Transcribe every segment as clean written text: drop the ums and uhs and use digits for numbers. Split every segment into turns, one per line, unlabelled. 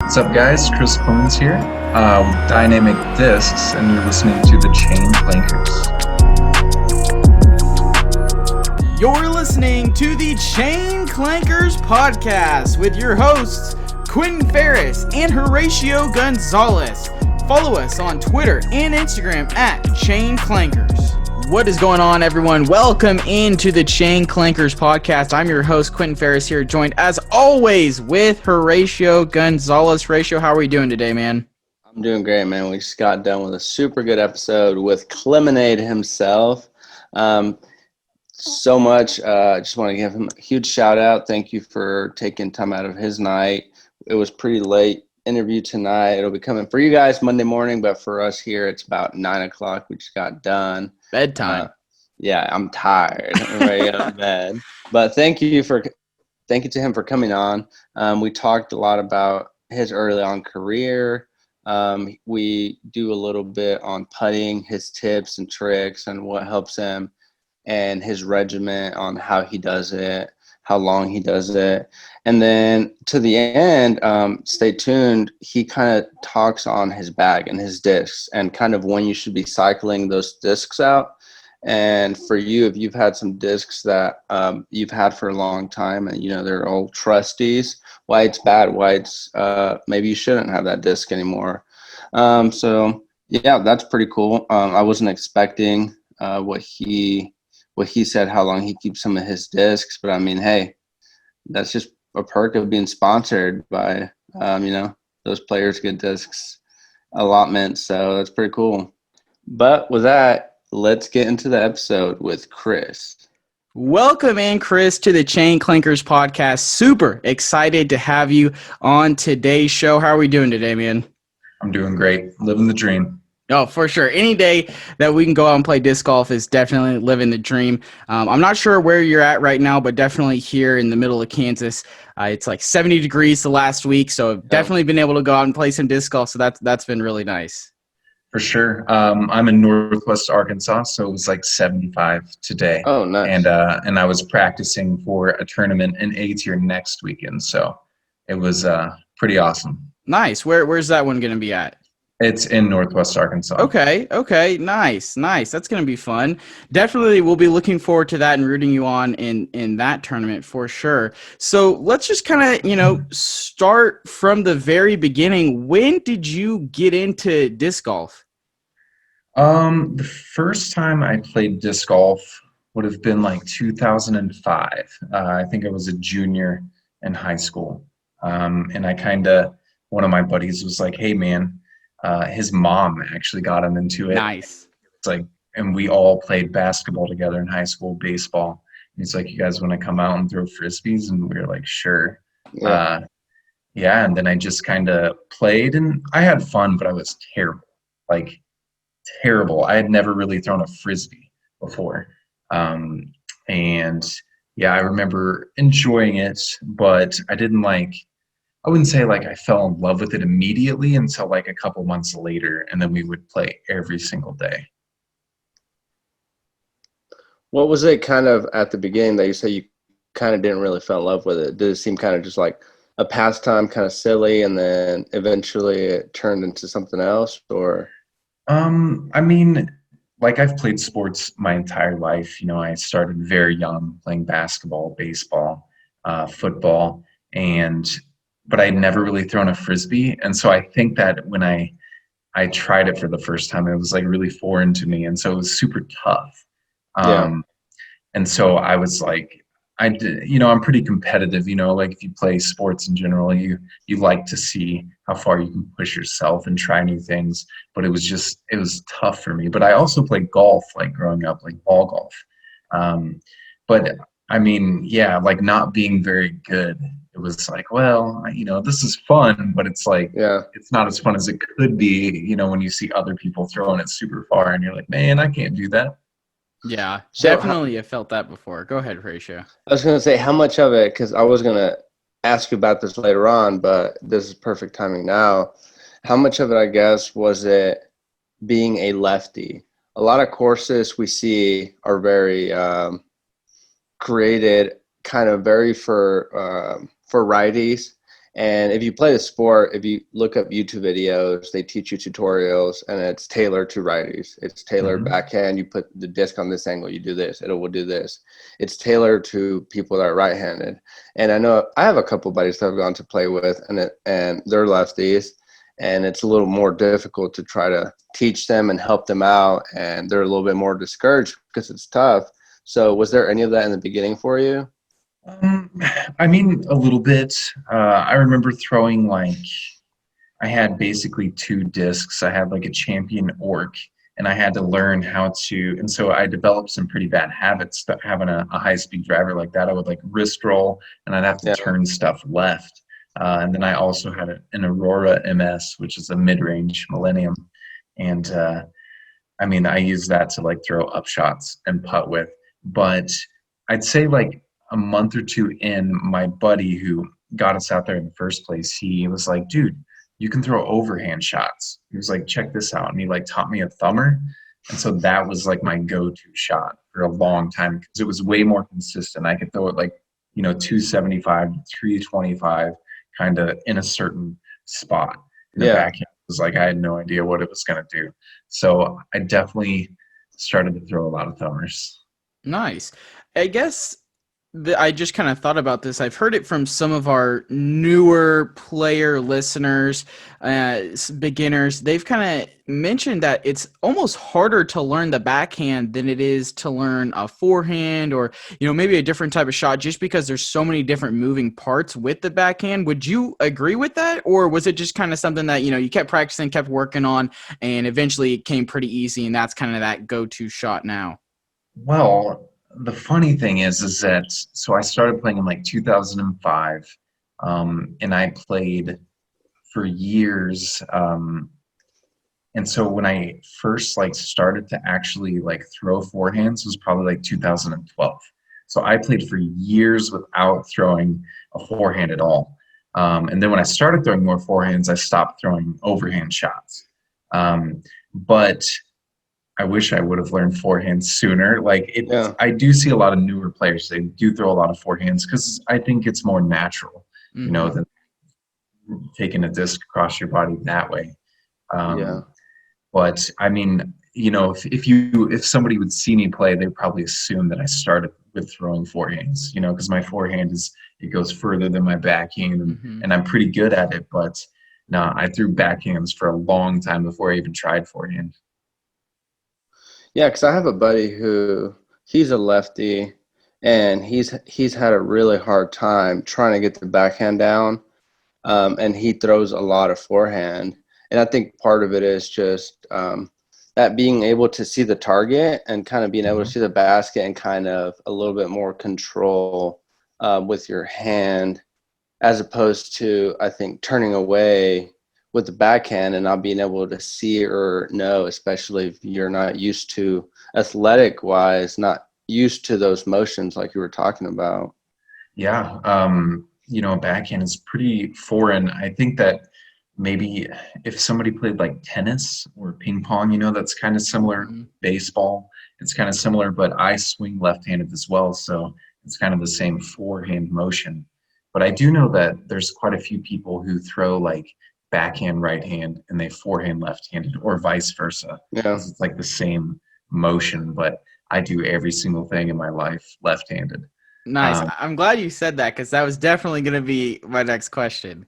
What's up, guys? Chris Clemons here with Dynamic Discs, and you're listening to the Chain Clankers.
You're listening to the Chain Clankers podcast with your hosts, Quentin Ferris and Horatio Gonzalez. Follow us on Twitter and Instagram at Chain Clankers. What is going on, everyone? Welcome into the Chain Clankers podcast. I'm your host, Quentin Ferris, here, joined as always with Horatio Gonzalez. Horatio, how are we doing today, man?
I'm doing great, man. We just got done with a super good episode with Clemonade himself. So much. I just want to give him a huge shout out. Thank you for taking time out of his night. It was pretty late interview tonight. It'll be coming for you guys Monday morning, but for us here, it's about 9 o'clock. We just got done.
Bedtime.
Yeah, I'm tired. I'm ready to go to bed. But thank you to him for coming on. We talked a lot about his early on career. We do a little bit on putting, his tips and tricks and what helps him, and his regimen on how he does it, how long he does it. And then to the end, stay tuned, he kind of talks on his bag and his discs and kind of when you should be cycling those discs out. And for you, if you've had some discs that you've had for a long time and, they're old trusties, why it's bad, why it's maybe you shouldn't have that disc anymore. So, yeah, that's pretty cool. I wasn't expecting what he said, how long he keeps some of his discs. But, I mean, hey, that's just a perk of being sponsored by, those players get discs allotment. So that's pretty cool. But with that, let's get into the episode with Chris.
Welcome in, Chris, to the Chain Clankers podcast. Super excited to have you on today's show. How are we doing today, man?
I'm doing great. Living the dream.
Oh, for sure. Any day that we can go out and play disc golf is definitely living the dream. I'm not sure where you're at right now, but definitely here in the middle of Kansas. It's like 70 degrees the last week, so I've definitely been able to go out and play some disc golf, so that's been really nice.
For sure. I'm in Northwest Arkansas, so it was like 75 today.
Oh, nice.
And I was practicing for a tournament in A-tier next weekend, so it was pretty awesome.
Nice. Where's that one going to be at?
It's in Northwest Arkansas.
Okay. Nice. That's going to be fun. Definitely we'll be looking forward to that and rooting you on in that tournament for sure. So let's just kind of, start from the very beginning. When did you get into disc golf?
The first time I played disc golf would have been like 2005. I think I was a junior in high school. And one of my buddies was like, hey, man, his mom actually got him into it.
Nice.
It's like, and we all played basketball together in high school, baseball. And he's like, you guys want to come out and throw frisbees? And we were like, sure.
Yeah.
And then I just kind of played and I had fun, but I was terrible. Like terrible. I had never really thrown a frisbee before. And yeah, I remember enjoying it, but I wouldn't say like I fell in love with it immediately until like a couple months later, and then we would play every single day.
What was it kind of at the beginning that you say you kind of didn't really fall in love with it? Did it seem kind of just like a pastime, kind of silly, and then eventually it turned into something else? Or
I mean, like I've played sports my entire life. I started very young playing basketball, baseball, football, but I'd never really thrown a frisbee. And so I think that when I tried it for the first time, it was like really foreign to me. And so it was super tough. And so I was like, I'm pretty competitive, like if you play sports in general, you like to see how far you can push yourself and try new things. But it was tough for me. But I also played golf, like growing up, like ball golf. But I mean, yeah, like not being very good. It was like, well, this is fun, but it's like, It's not as fun as it could be, when you see other people throwing it super far and you're like, man, I can't do that.
Yeah, definitely have felt that before. Go ahead, Horatio.
I was going to say how much of it, because I was going to ask you about this later on, but this is perfect timing now. How much of it, I guess, was it being a lefty? A lot of courses we see are very created kind of very for righties, And if you play the sport, if you look up YouTube videos, they teach you tutorials, and it's tailored to righties. It's tailored backhand. You put the disc on this angle, you do this, it will do this. It's tailored to people that are right-handed. And I know I have a couple buddies that I've gone to play with, and they're lefties, and it's a little more difficult to try to teach them and help them out, and they're a little bit more discouraged because it's tough. So was there any of that in the beginning for you?
I mean, a little bit. I remember throwing I had basically two discs. I had like a champion orc, and I had to learn how to. And so I developed some pretty bad habits. That having a high-speed driver like that, I would like wrist roll, and I'd have to turn stuff left. And then I also had an Aurora MS, which is a mid-range Millennium, and I mean, I use that to like throw up shots and putt with. But I'd say like a month or two in, my buddy who got us out there in the first place, he was like, dude, you can throw overhand shots. He was like, check this out. And he like taught me a thumber. And so that was like my go-to shot for a long time because it was way more consistent. I could throw it like, 275 to 325 kind of in a certain spot. In the backhand was like, I had no idea what it was going to do. So I definitely started to throw a lot of thumbers.
Nice. I guess I just kind of thought about this. I've heard it from some of our newer player listeners, beginners. They've kind of mentioned that it's almost harder to learn the backhand than it is to learn a forehand or, maybe a different type of shot just because there's so many different moving parts with the backhand. Would you agree with that? Or was it just kind of something that, you kept practicing, kept working on, and eventually it came pretty easy and that's kind of that go-to shot now?
Well, the funny thing is that so I started playing in like 2005, and I played for years. And so when I first started to actually throw forehands was probably like 2012. So I played for years without throwing a forehand at all. And then when I started throwing more forehands, I stopped throwing overhand shots. But I wish I would have learned forehand sooner. I do see a lot of newer players. They do throw a lot of forehands because I think it's more natural, than taking a disc across your body that way. But I mean, if somebody would see me play, they'd probably assume that I started with throwing forehands, because my forehand it goes further than my backhand, and I'm pretty good at it. But no, I threw backhands for a long time before I even tried forehand.
Yeah, because I have a buddy he's a lefty, and he's had a really hard time trying to get the backhand down, and he throws a lot of forehand. And I think part of it is just that being able to see the target and kind of being able to see the basket and kind of a little bit more control with your hand, as opposed to, I think, turning away with the backhand and not being able to see or know, especially if you're not used to, athletic wise, not used to those motions like you were talking about.
Yeah. Backhand is pretty foreign. I think that maybe if somebody played like tennis or ping pong, that's kind of similar. Baseball, it's kind of similar, but I swing left-handed as well. So it's kind of the same forehand motion. But I do know that there's quite a few people who throw backhand right hand and they forehand left-handed, or vice versa. It's like the same motion, but I do every single thing in my life left-handed.
Nice. I'm glad you said that because that was definitely going to be my next question.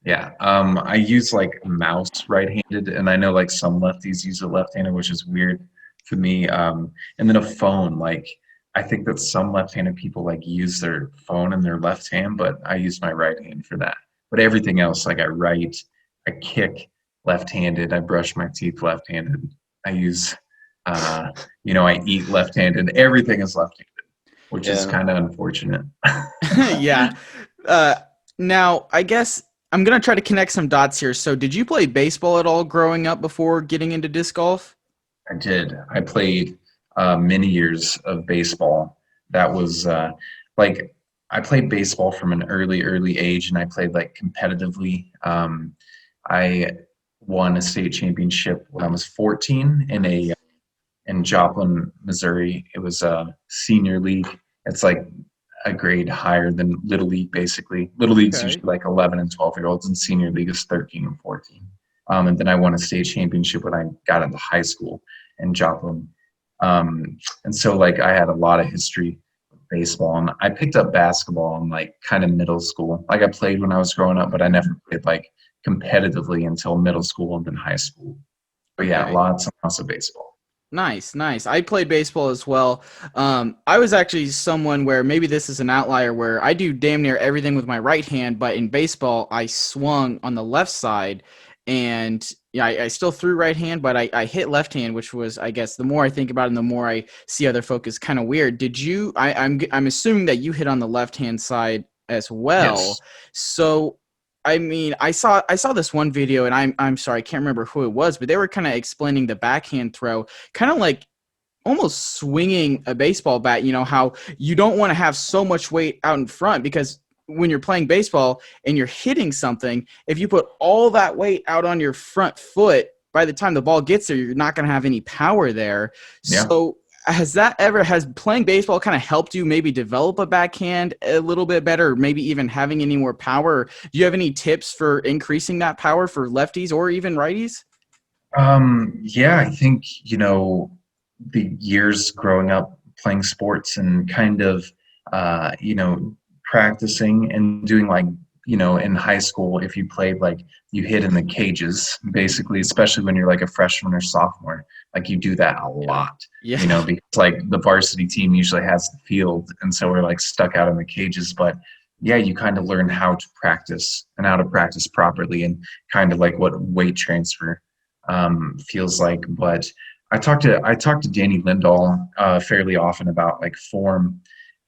Yeah. I use a mouse right-handed, and I know some lefties use it left-handed, which is weird to me. And then a phone, I think that some left-handed people use their phone in their left hand, but I use my right hand for that. But everything else, I write, I kick left-handed, I brush my teeth left-handed, I use, I eat left-handed. Everything is left-handed, which is kind of unfortunate.
Yeah. Now, I guess I'm going to try to connect some dots here. So did you play baseball at all growing up before getting into disc golf?
I did. I played many years of baseball. That was I played baseball from an early age, and I played competitively. I won a state championship when I was 14 in Joplin, Missouri. It was a senior league. It's a grade higher than Little League, basically. Little League's
Okay.
usually like 11 and 12-year-olds, and Senior League is 13 and 14. And then I won a state championship when I got into high school in Joplin. And so like I had a lot of history with baseball, and I picked up basketball in like kind of middle school. Like I played when I was growing up, but I never played like competitively until middle school and then high school. But yeah,
Okay.
lots and lots of baseball.
Nice, nice. I played baseball as well. I was actually someone where maybe this is an outlier where I do damn near everything with my right hand, but in baseball, I swung on the left side, and yeah, I still threw right hand, but I hit left hand, which was, I guess, the more I think about it, and the more I see other folk is kind of weird. Did you? I'm assuming that you hit on the left hand side as well.
Yes.
So I mean, I saw this one video, and I'm sorry, I can't remember who it was, but they were kind of explaining the backhand throw, kind of like almost swinging a baseball bat. You know how you don't want to have so much weight out in front, because when you're playing baseball and you're hitting something, if you put all that weight out on your front foot, by the time the ball gets there, you're not going to have any power there.
Yeah.
So has playing baseball kind of helped you maybe develop a backhand a little bit better, or maybe even having any more power? Do you have any tips for increasing that power for lefties or even righties?
Yeah, I think, the years growing up playing sports and kind of, practicing and doing like, in high school, if you played like you hit in the cages, basically, especially when you're like a freshman or sophomore, like you do that a lot,
Yeah.
because like the varsity team usually has the field. And so we're like stuck out in the cages. But yeah, you kind of learn how to practice and how to practice properly, and kind of like what weight transfer feels like. But I talk to Danny Lindahl fairly often about like form,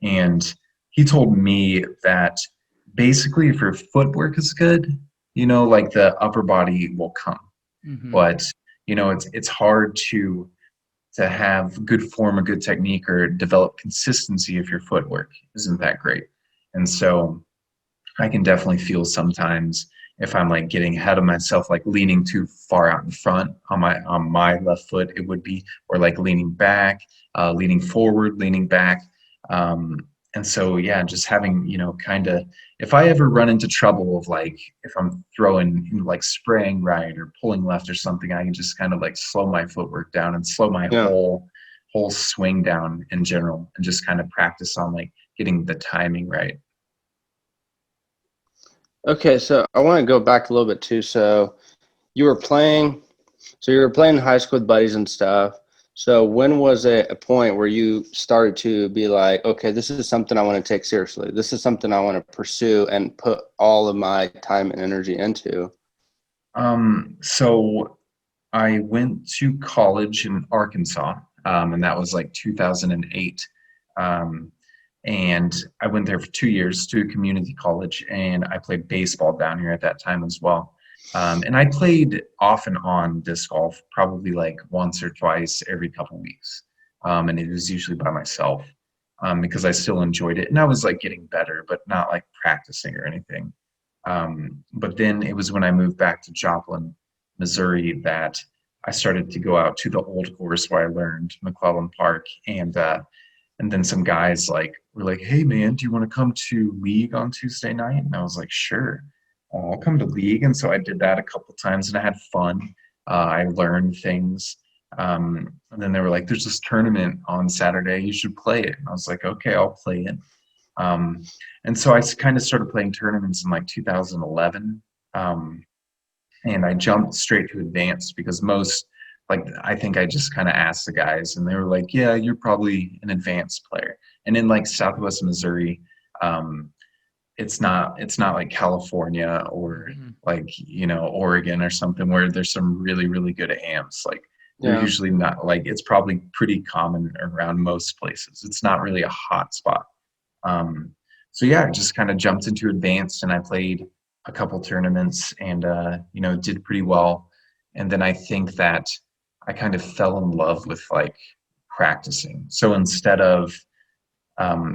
and he told me that basically if your footwork is good, like the upper body will come.
Mm-hmm.
But it's hard to have good form or good technique or develop consistency if your footwork isn't that great. And so I can definitely feel sometimes if I'm like getting ahead of myself, like leaning too far out in front on my left foot, it would be, or like leaning back, leaning forward, leaning back. And so, yeah, just having, kind of, if I ever run into trouble of like, if I'm throwing, like spraying right or pulling left or something, I can just kind of like slow my footwork down and slow my whole swing down in general, and just kind of practice on like getting the timing right.
Okay, so I want to go back a little bit too. So you were playing in high school with buddies and stuff. So when was it a point where you started to be like, okay, this is something I want to take seriously. This is something I want to pursue and put all of my time and energy into?
So I went to college in Arkansas, and that was like 2008. And I went there for 2 years to a community college, and I played baseball down here at that time as well. And I played off and on disc golf, probably like once or twice every couple weeks. And it was usually by myself, because I still enjoyed it. And I was like getting better, but not like practicing or anything. But then it was when I moved back to Joplin, Missouri, that I started to go out to the old course where I learned, McClellan Park. And then some guys like were like, "Hey man, do you want to come to league on Tuesday night?" And I was like, "Sure, I'll come to league." And so I did that a couple of times, and I had fun. I learned things. And then they were like, "There's this tournament on Saturday. You should play it." And I was like, "Okay, I'll play it." And so I kind of started playing tournaments in like 2011. And I jumped straight to advanced because I think I just kind of asked the guys, and they were like, "Yeah, you're probably an advanced player." And in like Southwest Missouri, it's not like California or like, Oregon or something where there's some really, really good amps. Like they're usually not, like, it's probably pretty common around most places. It's not really a hot spot. So yeah, I just kind of jumped into advanced, and I played a couple tournaments and, did pretty well. And then I think that I kind of fell in love with like practicing. So instead of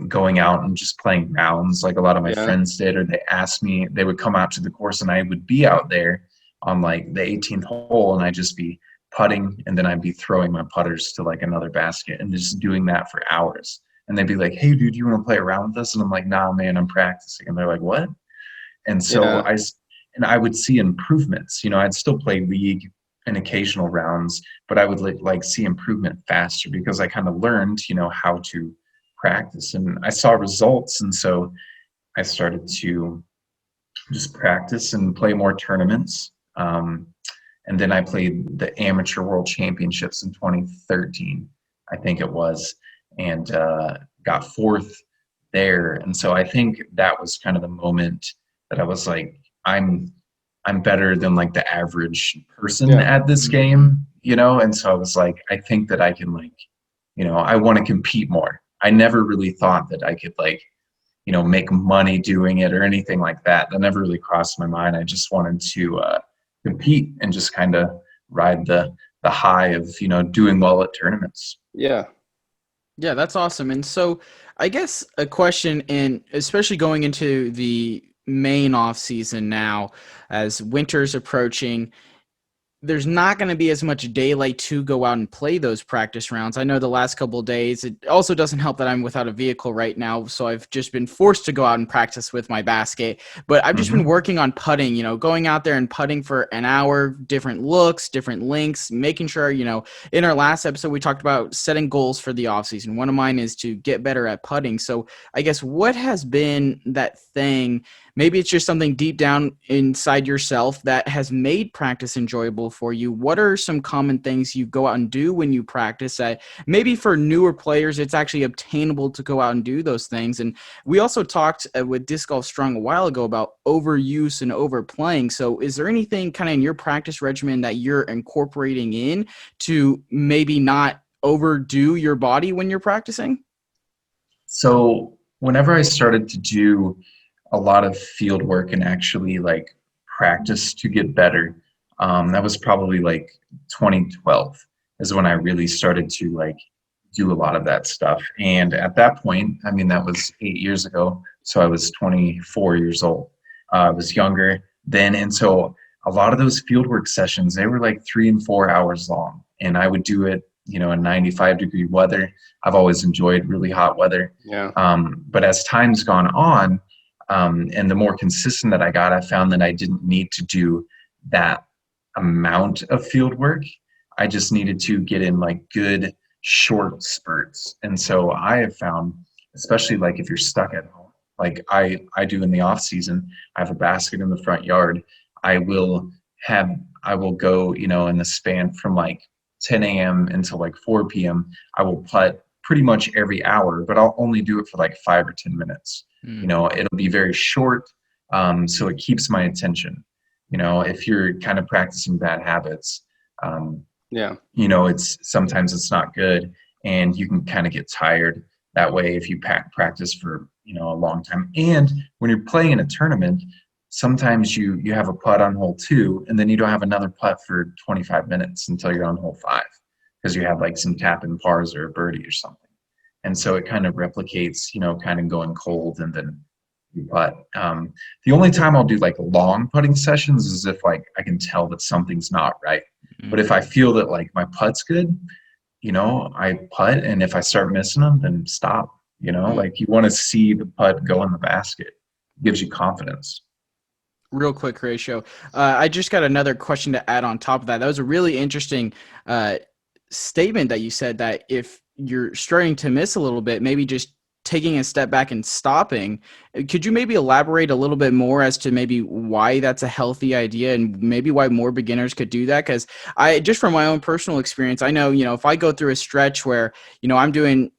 going out and just playing rounds like a lot of my friends did, or they would come out to the course and I would be out there on like the 18th hole, and I'd just be putting, and then I'd be throwing my putters to like another basket and just doing that for hours. and they'd be like, "Hey, dude, you want to play around with us?" And I'm like, "Nah, man, I'm practicing." And they're like, "What?" And so
Yeah.
I would see improvements. I'd still play league and occasional rounds, but I would like see improvement faster because I kind of learned, how to practice, and I saw results. And so I started to just practice and play more tournaments. And then I played the Amateur World Championships in 2013, I think it was, and got fourth there. And so I think that was kind of the moment that I was like, I'm better than like the average person
Yeah.
at this game, And so I was like, I think that I can like, I want to compete more. I never really thought that I could like, make money doing it or anything like that. That never really crossed my mind. I just wanted to compete and just kind of ride the high of, doing well at tournaments.
Yeah.
Yeah, that's awesome. And so I guess a question, and especially going into the main off season now as winter's approaching, there's not going to be as much daylight to go out and play those practice rounds. I know the last couple of days, it also doesn't help that I'm without a vehicle right now, so I've just been forced to go out and practice with my basket. But I've just been working on putting, going out there and putting for an hour, different looks, different lengths, making sure, in our last episode, we talked about setting goals for the offseason. One of mine is to get better at putting. So I guess what has been that thing? Maybe it's just something deep down inside yourself that has made practice enjoyable for you. What are some common things you go out and do when you practice that maybe for newer players, it's actually obtainable to go out and do those things? And we also talked with Disc Golf Strong a while ago about overuse and overplaying. So is there anything kind of in your practice regimen that you're incorporating in to maybe not overdo your body when you're practicing?
So whenever I started to do a lot of field work and actually like practice to get better, that was probably like 2012 is when I really started to like do a lot of that stuff. And at that point, I mean, that was 8 years ago. So I was 24 years old. I was younger then. And so a lot of those fieldwork sessions, they were like 3 and 4 hours long. And I would do it, in 95-degree weather. I've always enjoyed really hot weather.
Yeah.
But as time's gone on, and the more consistent that I got, I found that I didn't need to do that amount of field work. I just needed to get in like good short spurts. And so I have found, especially like if you're stuck at home, like I do in the off season, I have a basket in the front yard. I will go, in the span from like 10 a.m. until like 4 p.m. I will putt pretty much every hour, but I'll only do it for like 5 or 10 minutes. It'll be very short, so it keeps my attention. If you're kind of practicing bad habits, sometimes it's not good, and you can kind of get tired that way if you practice for a long time. And when you're playing in a tournament, sometimes you have a putt on hole 2, and then you don't have another putt for 25 minutes until you're on hole 5 because you have like some tap in pars or a birdie or something. And so it kind of replicates, kind of going cold and then you putt. The only time I'll do like long putting sessions is if like I can tell that something's not right. But if I feel that like my putt's good, I putt, and if I start missing them, then stop. Like you want to see the putt go in the basket. It gives you confidence.
Real quick, Horatio. I just got another question to add on top of that. That was a really interesting statement that you said, that if you're starting to miss a little bit, maybe just taking a step back and stopping. Could you maybe elaborate a little bit more as to maybe why that's a healthy idea and maybe why more beginners could do that? Because I, just from my own personal experience, I know, if I go through a stretch where, I'm doing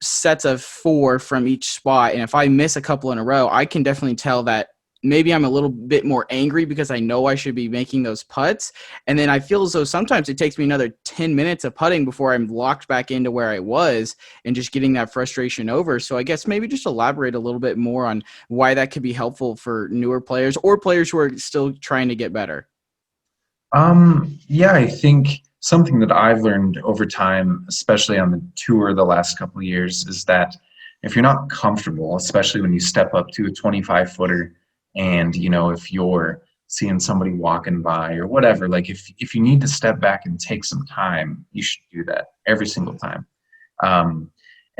sets of 4 from each spot, and if I miss a couple in a row, I can definitely tell that maybe I'm a little bit more angry because I know I should be making those putts. And then I feel as though sometimes it takes me another 10 minutes of putting before I'm locked back into where I was and just getting that frustration over. So I guess maybe just elaborate a little bit more on why that could be helpful for newer players or players who are still trying to get better.
Yeah, I think something that I've learned over time, especially on the tour the last couple of years, is that if you're not comfortable, especially when you step up to a 25-footer, and, if you're seeing somebody walking by or whatever, like if you need to step back and take some time, you should do that every single time. And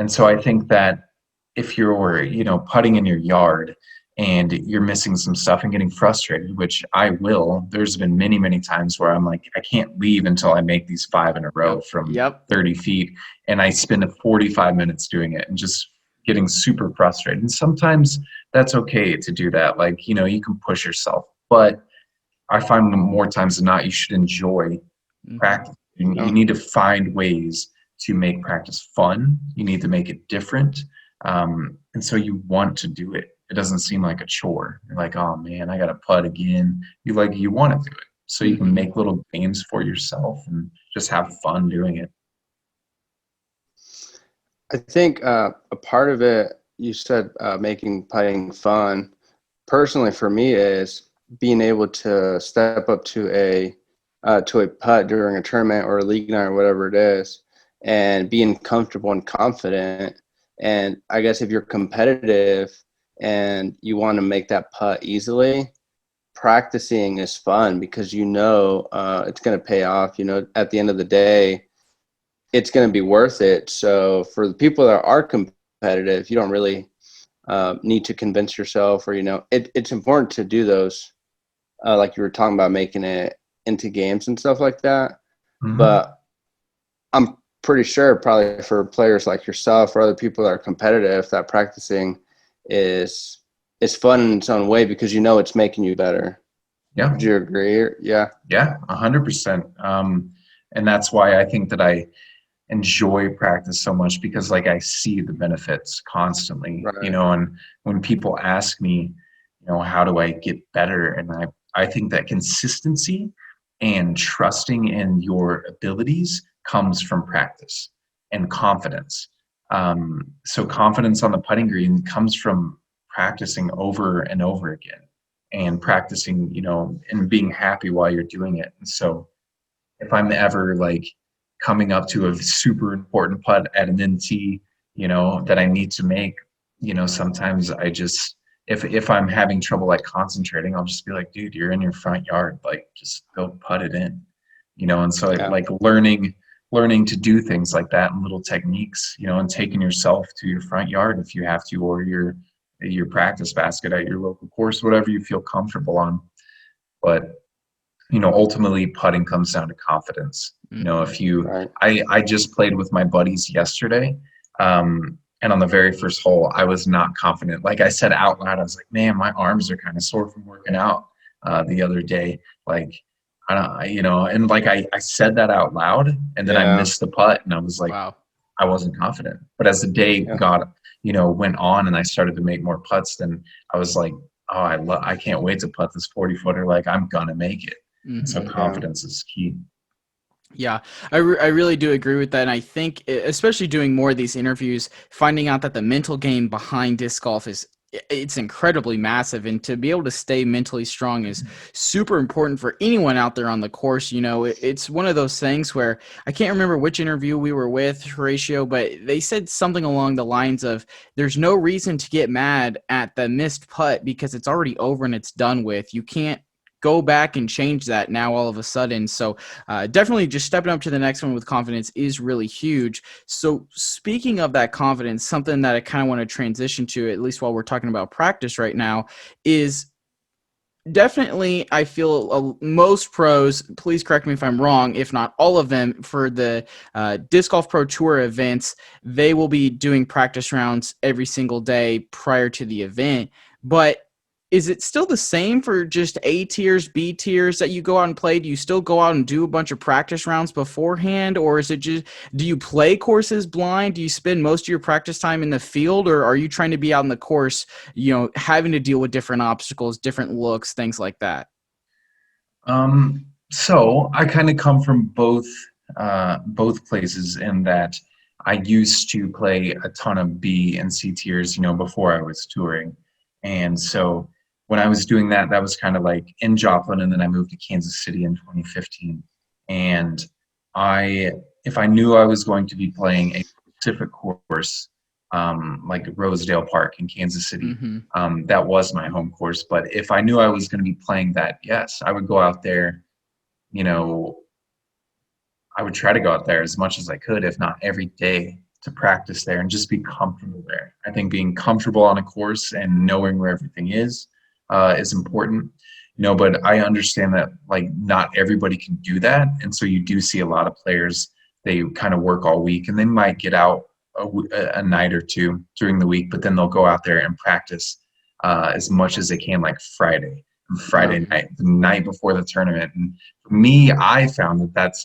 And so I think that if you're, putting in your yard and you're missing some stuff and getting frustrated, which I will, there's been many, many times where I'm like, I can't leave until I make these 5 in a row from
Yep.
30 feet. And I spend 45 minutes doing it and just getting super frustrated. And sometimes that's okay to do that. Like, you can push yourself, but I find more times than not, you should enjoy practice. You need to find ways to make practice fun. You need to make it different. And so you want to do it. It doesn't seem like a chore. You're like, oh man, I got to putt again. You want to do it. So you can make little games for yourself and just have fun doing it.
I think a part of it, you said making putting fun. Personally, for me, is being able to step up to a putt during a tournament or a league night or whatever it is, and being comfortable and confident. And I guess if you're competitive and you want to make that putt easily, practicing is fun because it's going to pay off. At the end of the day, it's going to be worth it. So for the people that are competitive, you don't really need to convince yourself, or it's important to do those, like you were talking about, making it into games and stuff like that.
Mm-hmm.
But I'm pretty sure probably for players like yourself or other people that are competitive, that practicing is fun in its own way because it's making you better.
Yeah.
Would you agree? Yeah.
Yeah, 100%. And that's why I think that I enjoy practice so much, because like I see the benefits constantly,
Right.
And when people ask me, how do I get better? And I think that consistency and trusting in your abilities comes from practice and confidence. So confidence on the putting green comes from practicing over and over again, and practicing, and being happy while you're doing it. And so if I'm ever like coming up to a super important putt at an NT, that I need to make, sometimes I just, if I'm having trouble like concentrating, I'll just be like, dude, you're in your front yard, like just go putt it in, and so like learning to do things like that and little techniques, and taking yourself to your front yard if you have to, or your practice basket at your local course, whatever you feel comfortable on. But ultimately putting comes down to confidence. If you,
Right.
I just played with my buddies yesterday. And on the very first hole, I was not confident. Like I said out loud, I was like, man, my arms are kind of sore from working out the other day. Like, I don't, and like I said that out loud, and then I missed the putt, and I was like,
wow.
I wasn't confident. But as the day went on and I started to make more putts, then I was like, oh, I can't wait to putt this 40-footer. Like I'm gonna make it. So confidence is key.
Yeah, I really do agree with that. And I think, especially doing more of these interviews, finding out that the mental game behind disc golf it's incredibly massive. And to be able to stay mentally strong is super important for anyone out there on the course. It's one of those things where I can't remember which interview we were with, Horatio, but they said something along the lines of, there's no reason to get mad at the missed putt because it's already over and it's done with. You can't go back and change that now all of a sudden. So definitely just stepping up to the next one with confidence is really huge. So speaking of that confidence, something that I kind of want to transition to, at least while we're talking about practice right now, is definitely, I feel most pros, please correct me if I'm wrong, if not all of them, for the Disc Golf Pro Tour events, they will be doing practice rounds every single day prior to the event. But is it still the same for just A tiers, B tiers that you go out and play? Do you still go out and do a bunch of practice rounds beforehand? Or is it just, do you play courses blind? Do you spend most of your practice time in the field? Or are you trying to be out in the course, having to deal with different obstacles, different looks, things like that?
So I kind of come from both places, in that I used to play a ton of B and C tiers, before I was touring. And so when I was doing that, that was kind of like in Joplin, and then I moved to Kansas City in 2015. And if I knew I was going to be playing a specific course, like Rosedale Park in Kansas City, that was my home course. But if I knew I was going to be playing that, yes, I would go out there. I would try to go out there as much as I could, if not every day, to practice there and just be comfortable there. I think being comfortable on a course and knowing where everything is important. But I understand that like not everybody can do that, and so you do see a lot of players, they kind of work all week and they might get out a night or two during the week, but then they'll go out there and practice as much as they can, like Friday night, the night before the tournament. And for me, I found that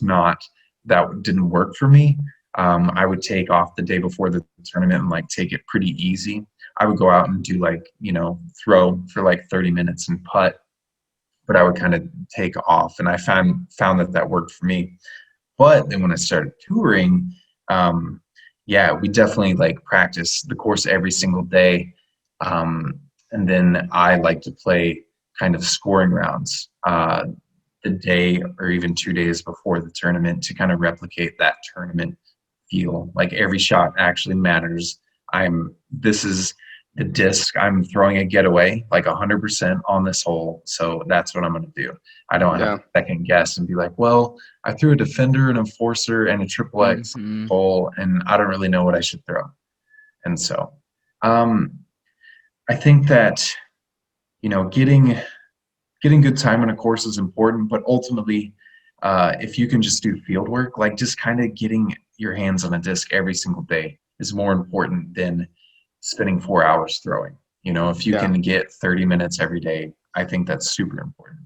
didn't work for me. I would take off the day before the tournament and like take it pretty easy. I would go out and do like, throw for like 30 minutes and putt, but I would kind of take off, and I found that worked for me. But then when I started touring, we definitely like practice the course every single day. And then I like to play kind of scoring rounds the day or even 2 days before the tournament to kind of replicate that tournament feel. Like every shot actually matters. This is the disc. I'm throwing a getaway like 100% on this hole. So that's what I'm going to do. I don't have to second guess and be like, well, I threw a defender, an enforcer, and a triple X hole, and I don't really know what I should throw. And so I think that, getting good time on a course is important, but ultimately, if you can just do field work, like just kind of getting your hands on a disc every single day is more important than spending 4 hours throwing. If you can get 30 minutes every day, I think that's super important.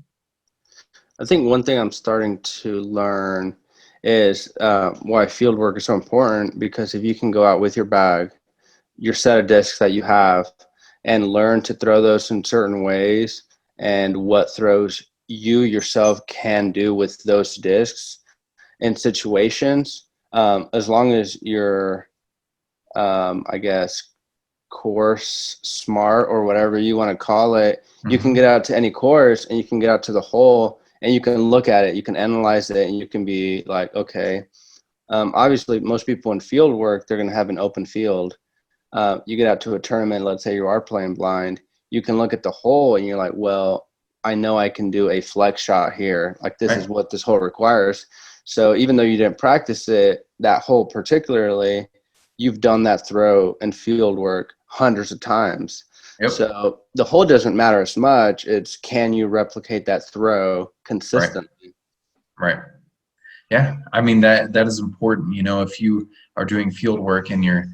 I think one thing I'm starting to learn is why field work is so important, because if you can go out with your bag, your set of discs that you have, and learn to throw those in certain ways and what throws you yourself can do with those discs in situations, as long as you're, course smart or whatever you want to call it, you can get out to any course and you can get out to the hole and you can look at it, you can analyze it, and you can be like, okay, obviously most people in field work, they're going to have an open field. You get out to a tournament, let's say you are playing blind, you can look at the hole and you're like, well, I know I can do a flex shot here. Like this is what this hole requires. So even though you didn't practice it, that hole particularly, you've done that throw and field work hundreds of times. So the hole doesn't matter as much. It's, can you replicate that throw consistently?
Right. Yeah. I mean, that is important. If you are doing field work and you're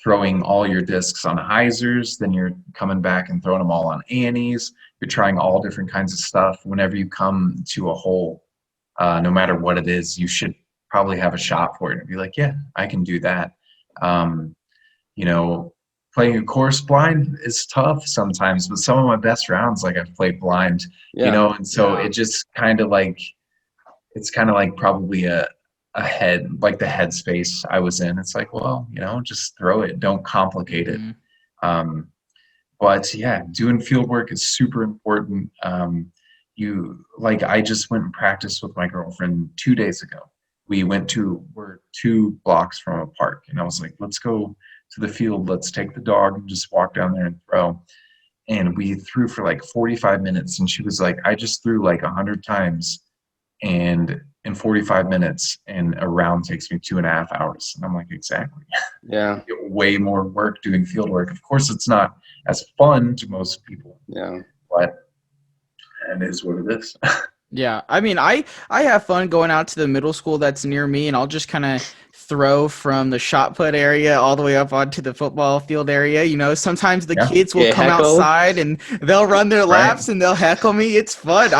throwing all your discs on hyzers, then you're coming back and throwing them all on annies. You're trying all different kinds of stuff. Whenever you come to a hole, no matter what it is, you should probably have a shot for it and be like, yeah, I can do that. Playing a course blind is tough sometimes, but some of my best rounds, like I've played blind, and so it just kind of like, it's kind of like probably a head, like the headspace I was in. It's like, well, just throw it, don't complicate it. But yeah, doing field work is super important. I just went and practiced with my girlfriend 2 days ago. We're 2 blocks from a park, and I was like, let's go to the field, let's take the dog and just walk down there and throw. And we threw for like 45 minutes, and she was like, I just threw like 100 times and in 45 minutes, and a round takes me 2.5 hours. And I'm like, exactly.
Yeah.
Way more work doing field work. Of course, it's not as fun to most people.
Yeah.
But it is what it is.
Yeah, I mean, I have fun going out to the middle school that's near me, and I'll just kind of throw from the shot put area all the way up onto the football field area. Sometimes the kids will come outside and they'll run their laps and they'll heckle me. It's fun.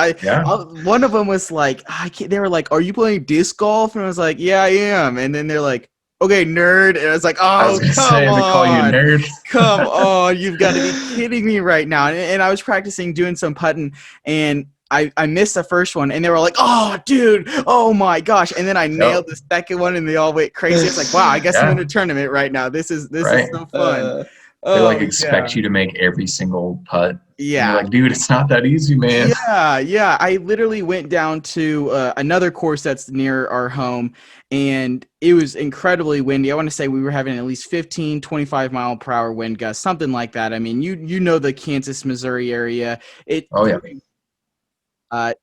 One of them was like, they were like, are you playing disc golf? And I was like, yeah, I am. And then they're like, okay, nerd. And I was like, oh, come on.
Call you nerd.
Come on. You've got to be kidding me right now. And I was practicing doing some putting, and I missed the first one, and they were like, oh, dude, oh, my gosh. And then I nailed the second one, and they all went crazy. It's like, wow, I guess I'm in a tournament right now. This is so fun.
They expect you to make every single putt.
Yeah.
You're like, dude, it's not that easy, man.
Yeah. I literally went down to another course that's near our home, and it was incredibly windy. I want to say we were having at least 15, 25 mile per hour wind gusts, something like that. I mean, you know the Kansas, Missouri area.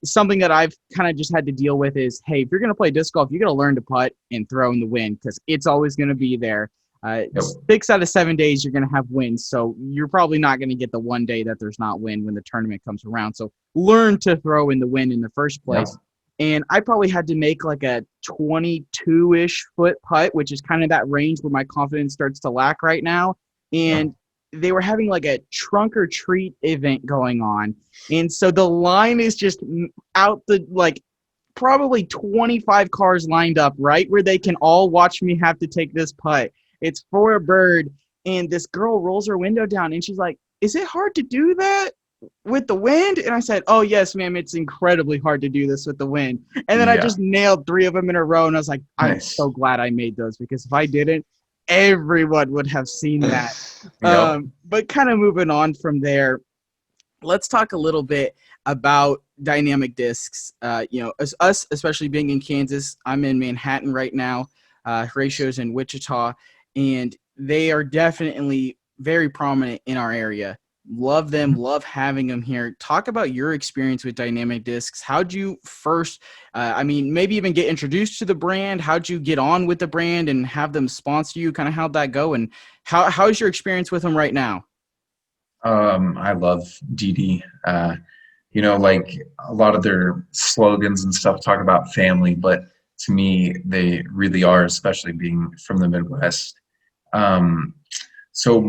Something that I've kind of just had to deal with is, hey, if you're going to play disc golf, you got to learn to putt and throw in the wind, because it's always going to be there.
Yep.
6 out of 7 days you're going to have wins. So you're probably not going to get the one day that there's not wind when the tournament comes around. So learn to throw in the wind in the first place. And I probably had to make like a 22-ish foot putt, which is kind of that range where my confidence starts to lack right now. And they were having like a trunk or treat event going on. And so the line is just out the, like, probably 25 cars lined up right where they can all watch me have to take this putt. It's for a bird. And this girl rolls her window down and she's like, "Is it hard to do that with the wind?" And I said, "Oh, yes, ma'am. It's incredibly hard to do this with the wind." And then I just nailed 3 of them in a row. And I was like, I'm so glad I made those, because if I didn't, everyone would have seen that. But kind of moving on from there, let's talk a little bit about dynamic discs. As us, especially being in Kansas, I'm in Manhattan right now. Horatio's in Wichita, and they are definitely very prominent in our area. Love them, love having them here. Talk about your experience with dynamic discs. How'd you first, maybe even get introduced to the brand? How'd you get on with the brand and have them sponsor you? Kind of how'd that go? And how's your experience with them right now?
I love DD. Like a lot of their slogans and stuff talk about family, but to me, they really are, especially being from the Midwest. So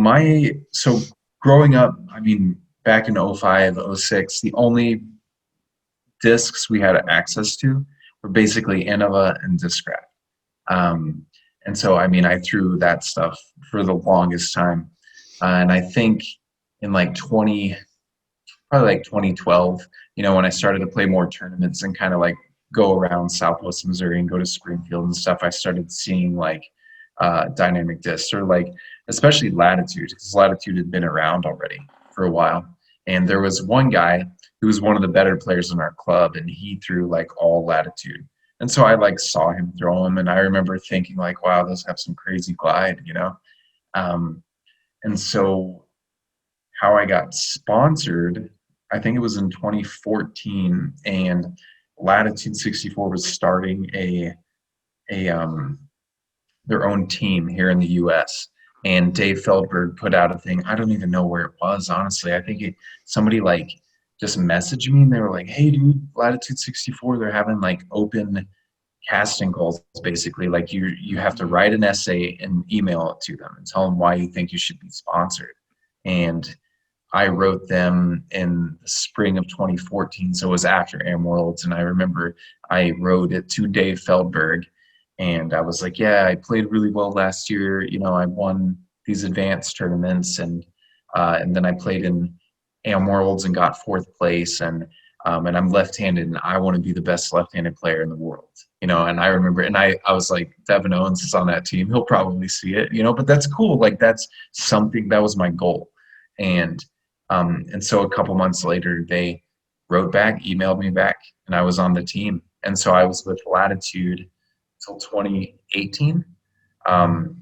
growing up, back in 05, 06, the only discs we had access to were basically Innova and Discraft. And so, I threw that stuff for the longest time. And I think in probably 2012, when I started to play more tournaments and kind of like go around Southwest Missouri and go to Springfield and stuff, I started seeing dynamic discs, or especially Latitude, because Latitude had been around already for a while. And there was one guy who was one of the better players in our club, and he threw all Latitude. And so I saw him throw them, and I remember thinking wow, those have some crazy glide, And so how I got sponsored, I think it was in 2014, and Latitude 64 was starting their own team here in the U.S. And Dave Feldberg put out a thing. I don't even know where it was, honestly. I think somebody just messaged me, and they were like, "Hey, dude, Latitude 64, they're having open casting calls, basically. You have to write an essay and email it to them and tell them why you think you should be sponsored." And I wrote them in the spring of 2014, so it was after Am Worlds. And I remember I wrote it to Dave Feldberg, and I was like, "Yeah, I played really well last year. I won these advanced tournaments, and then I played in Am Worlds and got 4th place, and I'm left-handed, and I want to be the best left-handed player in the world." And I remember, and I was like, Devin Owens is on that team. He'll probably see it, but that's cool. That's something, that was my goal. And so a couple months later, they wrote back, emailed me back, and I was on the team. And so I was with Latitude until 2018. And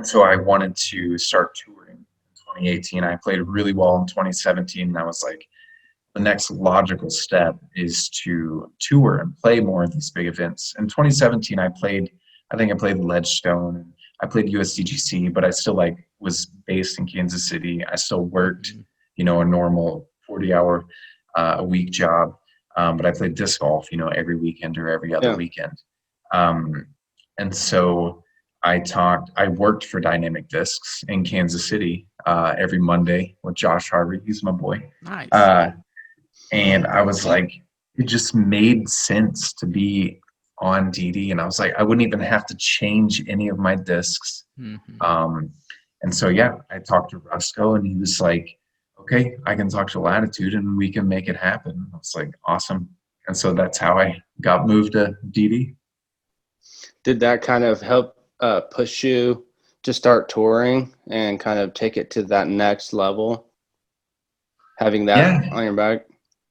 so I wanted to start touring in 2018. I played really well in 2017. And I was like, the next logical step is to tour and play more of these big events. In 2017, I think I played Ledgestone, and I played USDGC, but I still was based in Kansas City. I still worked, a normal 40-hour a week job. But I played disc golf, every weekend or every other weekend. And so I worked for Dynamic Discs in Kansas City every Monday with Josh Harvey. He's my boy.
Nice.
And I was like, it just made sense to be on DD. And I was like, I wouldn't even have to change any of my discs. Mm-hmm. And so, I talked to Rusko, and he was like, "Okay, I can talk to Latitude and we can make it happen." I was like, awesome. And so that's how I got moved to DD.
Did that kind of help push you to start touring and kind of take it to that next level, having that on your back?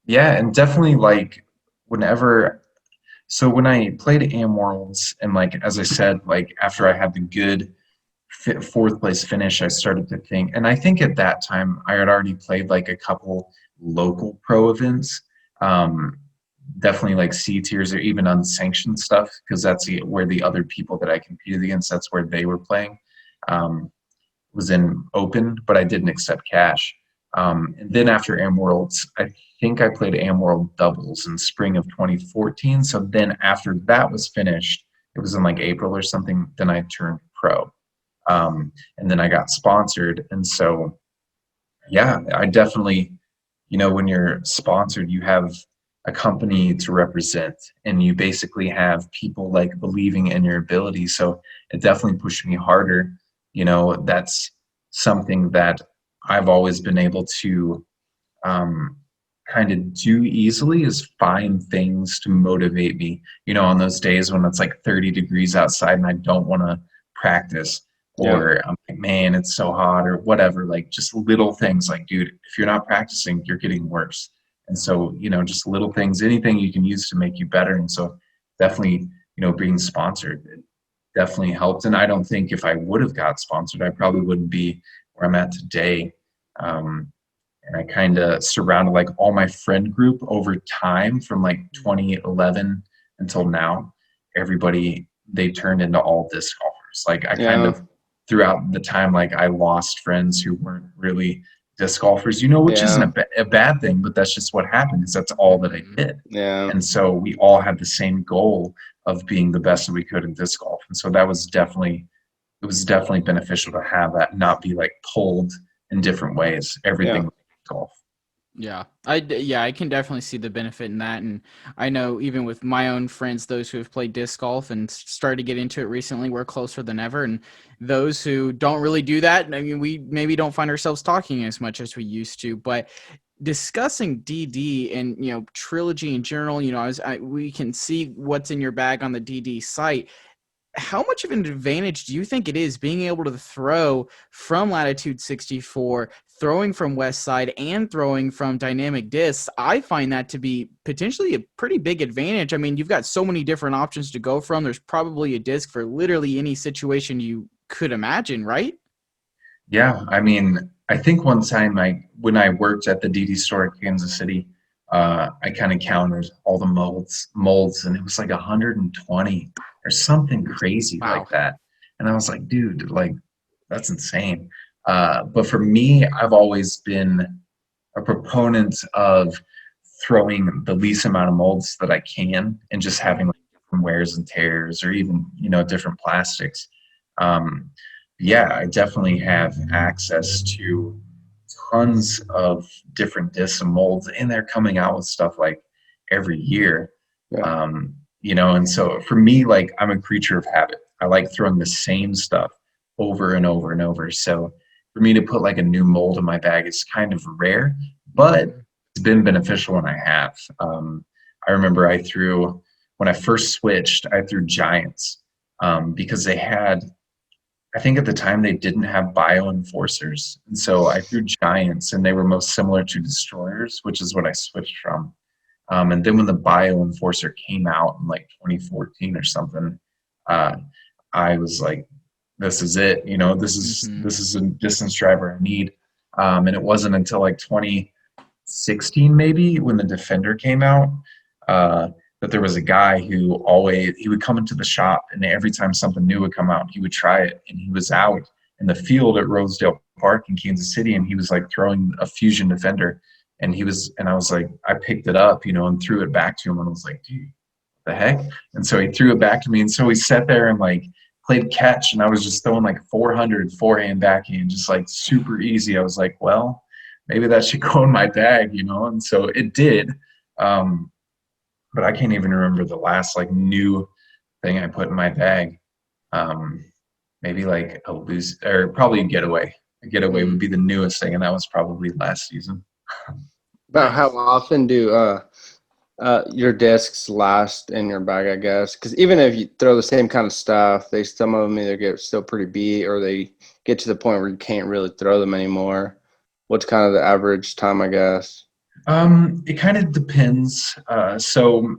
Yeah, and definitely when I played Am Worlds, and as I said, after I had the good 4th place finish, I started to think, and I think at that time I had already played a couple local pro events, definitely C tiers or even unsanctioned stuff, because that's where the other people that I competed against, that's where they were playing. was in open, but I didn't accept cash. And then after Am Worlds, I think I played Am World doubles in spring of 2014. So then after that was finished, it was in like April or something, then I turned pro. And then I got sponsored. And so, yeah, I definitely, when you're sponsored, you have a company to represent, and you basically have people like believing in your ability. So it definitely pushed me harder. That's something that I've always been able to kind of do easily, is find things to motivate me, on those days when it's like 30 degrees outside and I don't want to practice, or I'm like, man, it's so hot, or whatever, like just little things like, dude, if you're not practicing, you're getting worse. And so, just little things, anything you can use to make you better. And so definitely, being sponsored, it definitely helped. And I don't think if I would have got sponsored, I probably wouldn't be where I'm at today. And I kind of surrounded like all my friend group over time from like 2011 until now. Everybody, they turned into all disc golfers. Like I kind of, throughout the time, like I lost friends who weren't really disc golfers, which isn't a bad thing, but that's just what happened, because that's all that I did.
Yeah.
And so we all had the same goal of being the best that we could in disc golf. And so it was definitely beneficial to have that, not be like pulled in different ways, everything golf.
Yeah, I can definitely see the benefit in that. And I know even with my own friends, those who have played disc golf and started to get into it recently, we're closer than ever. And those who don't really do that, I mean, we maybe don't find ourselves talking as much as we used to. But discussing DD and, Trilogy in general, we can see what's in your bag on the DD site. How much of an advantage do you think it is being able to throw from latitude 64, throwing from west side, and throwing from dynamic discs? I find that to be potentially a pretty big advantage. I mean, you've got so many different options to go from. There's probably a disc for literally any situation you could imagine, right?
Yeah, I mean, I think one time when I worked at the DD store in Kansas City, I kind of counted all the molds, and it was like 120 or something crazy like that. And I was like, dude, like that's insane. But for me, I've always been a proponent of throwing the least amount of molds that I can, and just having like different wears and tears, or even, different plastics. Yeah, I definitely have access to tons of different discs and molds, and they're coming out with stuff like every year. And so for me, like I'm a creature of habit. I like throwing the same stuff over and over and over. So for me to put like a new mold in my bag is kind of rare, but it's been beneficial when I have. I remember when I first switched, I threw Giants because they had, I think at the time they didn't have bio enforcers. And so I threw Giants, and they were most similar to Destroyers, which is what I switched from. And then when the bio enforcer came out in like 2014 or something, I was like, this is it, this is a distance driver I need. And it wasn't until like 2016, maybe, when the Defender came out, that there was a guy who he would come into the shop, and every time something new would come out, he would try it. And he was out in the field at Rosedale Park in Kansas City, and he was like throwing a Fusion Defender. And I was like, I picked it up, and threw it back to him, and I was like, dude, what the heck? And so he threw it back to me. And so we sat there and like played catch, and I was just throwing like 400 forehand, backhand, just like super easy. I was like, well, maybe that should go in my bag, and so it did. But I can't even remember the last like new thing I put in my bag. Maybe like probably a getaway. A getaway would be the newest thing, and that was probably last season.
About how often do your discs last in your bag, I guess? Because even if you throw the same kind of stuff, some of them either get still pretty beat, or they get to the point where you can't really throw them anymore. What's kind of the average time, I guess?
It kind of depends. So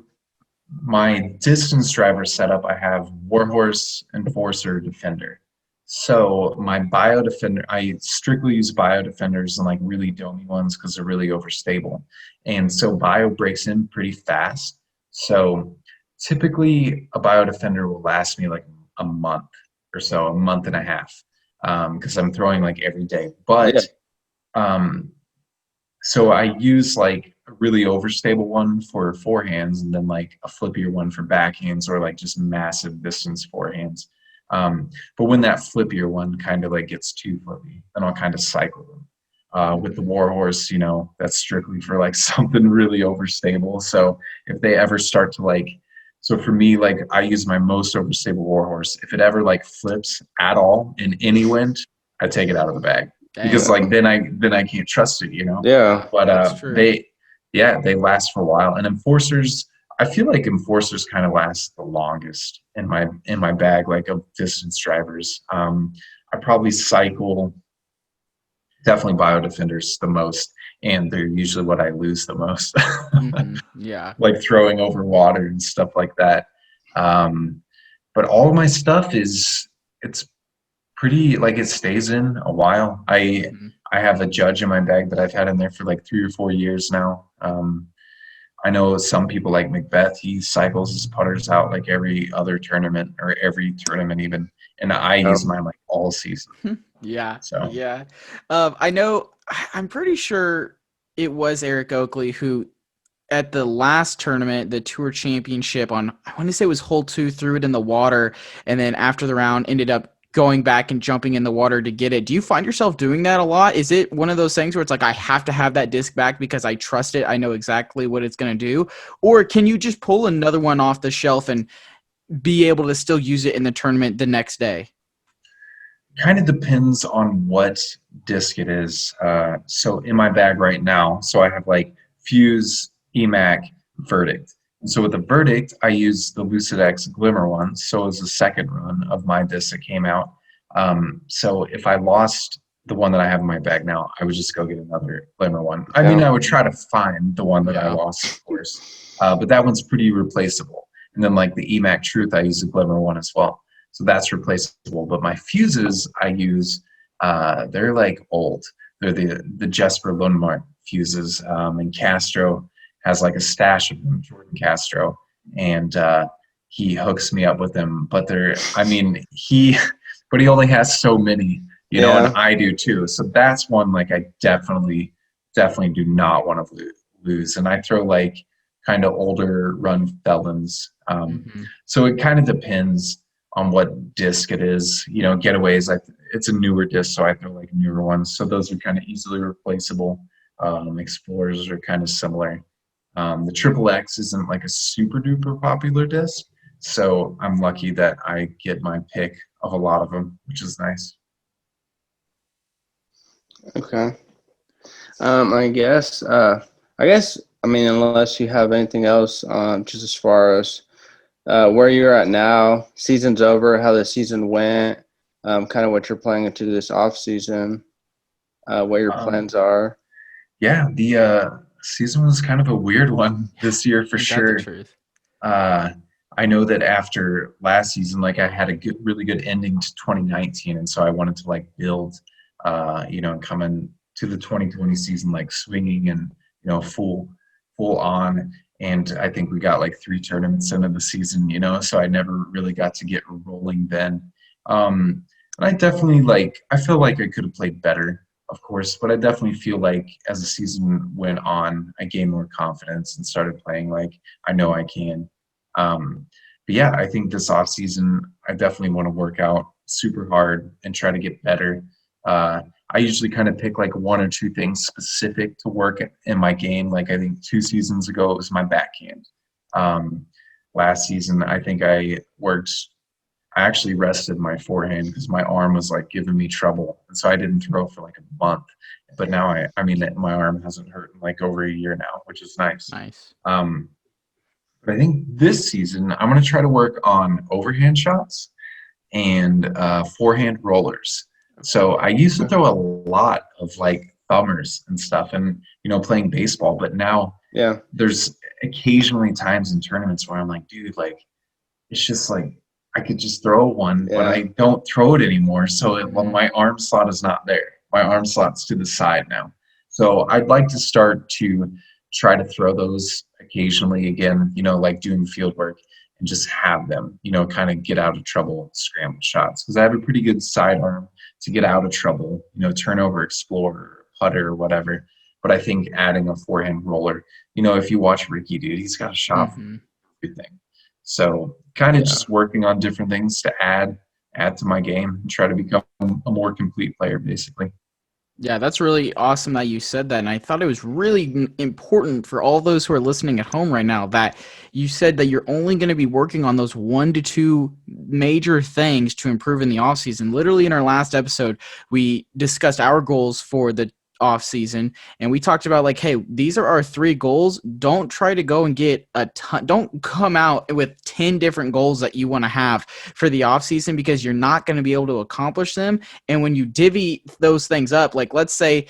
my distance driver setup, I have Warhorse, Enforcer, Defender. So my bio defender, I strictly use bio defenders and like really domey ones because they're really overstable. And so bio breaks in pretty fast. So typically a bio defender will last me like a month or so, a month and a half. because I'm throwing like every day.
Yeah.
But so I use like a really overstable one for forehands and then like a flippier one for backhands or like just massive distance forehands. But when that flippier one kind of like gets too flippy, then I'll kind of cycle them. With the Warhorse, that's strictly for like something really overstable. So if they ever start to like, so for me, like I use my most overstable Warhorse. If it ever like flips at all in any wind, I take it out of the bag. Because like then I can't trust it,
Yeah.
But
That's true.
they last for a while. And Enforcers, I feel like Enforcers kind of last the longest in my bag, like of distance drivers. I probably cycle definitely Biodefenders the most, and they're usually what I lose the most.
Yeah.
Like throwing over water and stuff like that. But all of my stuff it's pretty, like it stays in a while. I have a Judge in my bag that I've had in there for like 3 or 4 years now. I know some people like Macbeth, he cycles his putters out like every other tournament or every tournament even, and I use mine like all season.
Yeah.
So
Yeah. I know, I'm pretty sure it was Eric Oakley who at the last tournament, the Tour Championship I want to say it was hole 2, threw it in the water, and then after the round ended up going back and jumping in the water to get it. Do you find yourself doing that a lot? Is it one of those things where it's like, I have to have that disc back because I trust it, I know exactly what it's going to do? Or can you just pull another one off the shelf and be able to still use it in the tournament the next day?
kind of depends on what disc it is. So in my bag right now, so I have like Fuse, EMAC, Verdict. And so with the Verdict, I use the Lucid X Glimmer one. So it was the second run of my disc that came out. So if I lost the one that I have in my bag now, I would just go get another Glimmer one. I mean, I would try to find the one that I lost, of course. But that one's pretty replaceable. And then like the EMAC Truth, I use the Glimmer one as well. So that's replaceable. But my fuses I use, they're like old. They're the Jesper Lundmark fuses. And Castro has like a stash of them, Jordan Castro. And he hooks me up with them. But but he only has so many, you know, and I do too. So that's one like I definitely do not want to lose. And I throw like kind of older run Feldons. So it kind of depends on what disc it is. You know, Getaways, it's a newer disc, so I throw like newer ones. So those are kind of easily replaceable. Explorers are kind of similar. The Triple X isn't like a super duper popular disc, so I'm lucky that I get my pick of a lot of them, which is nice.
Okay. I mean, unless you have anything else, just as far as where you're at now, season's over, how the season went, kind of what you're planning into this off season, what your plans are.
Yeah, the season was kind of a weird one this year for sure. I know that after last season, like I had a really good ending to 2019, and so I wanted to like build, and come into the 2020 season like swinging and full on. And I think we got like 3 tournaments into the season, so I never really got to get rolling then. And I definitely I feel like I could have played better, of course, but I definitely feel like as the season went on, I gained more confidence and started playing like I know I can. But yeah, I think this off season, I definitely want to work out super hard and try to get better. I usually kind of pick like 1 or 2 things specific to work in my game. Like I think 2 seasons ago, it was my backhand. Last season, I think I actually rested my forehand because my arm was like giving me trouble. And so I didn't throw for like a month. But now my arm hasn't hurt in like over a year now, which is nice. But I think this season, I'm going to try to work on overhand shots and forehand rollers. So I used to throw a lot of like thumbers and stuff and, playing baseball. But now there's occasionally times in tournaments where I'm like, dude, like, it's just like I could just throw one, but I don't throw it anymore. So my arm slot is not there. My arm slot's to the side now. So I'd like to start to try to throw those occasionally again, like doing field work. and just have them, kind of get out of trouble scramble shots. Because I have a pretty good sidearm to get out of trouble, turnover explorer, putter, or whatever. But I think adding a forehand roller, if you watch Ricky, dude, he's got a shot for everything. So kind of just working on different things to add to my game and try to become a more complete player, basically.
Yeah, that's really awesome that you said that. And I thought it was really important for all those who are listening at home right now that you said that you're only going to be working on those 1 to 2 major things to improve in the offseason. Literally in our last episode, we discussed our goals for the off season, and we talked about like, hey, these are our 3 goals. Don't try to go and get a ton. Don't come out with 10 different goals that you want to have for the off season, because you're not going to be able to accomplish them. And when you divvy those things up, like let's say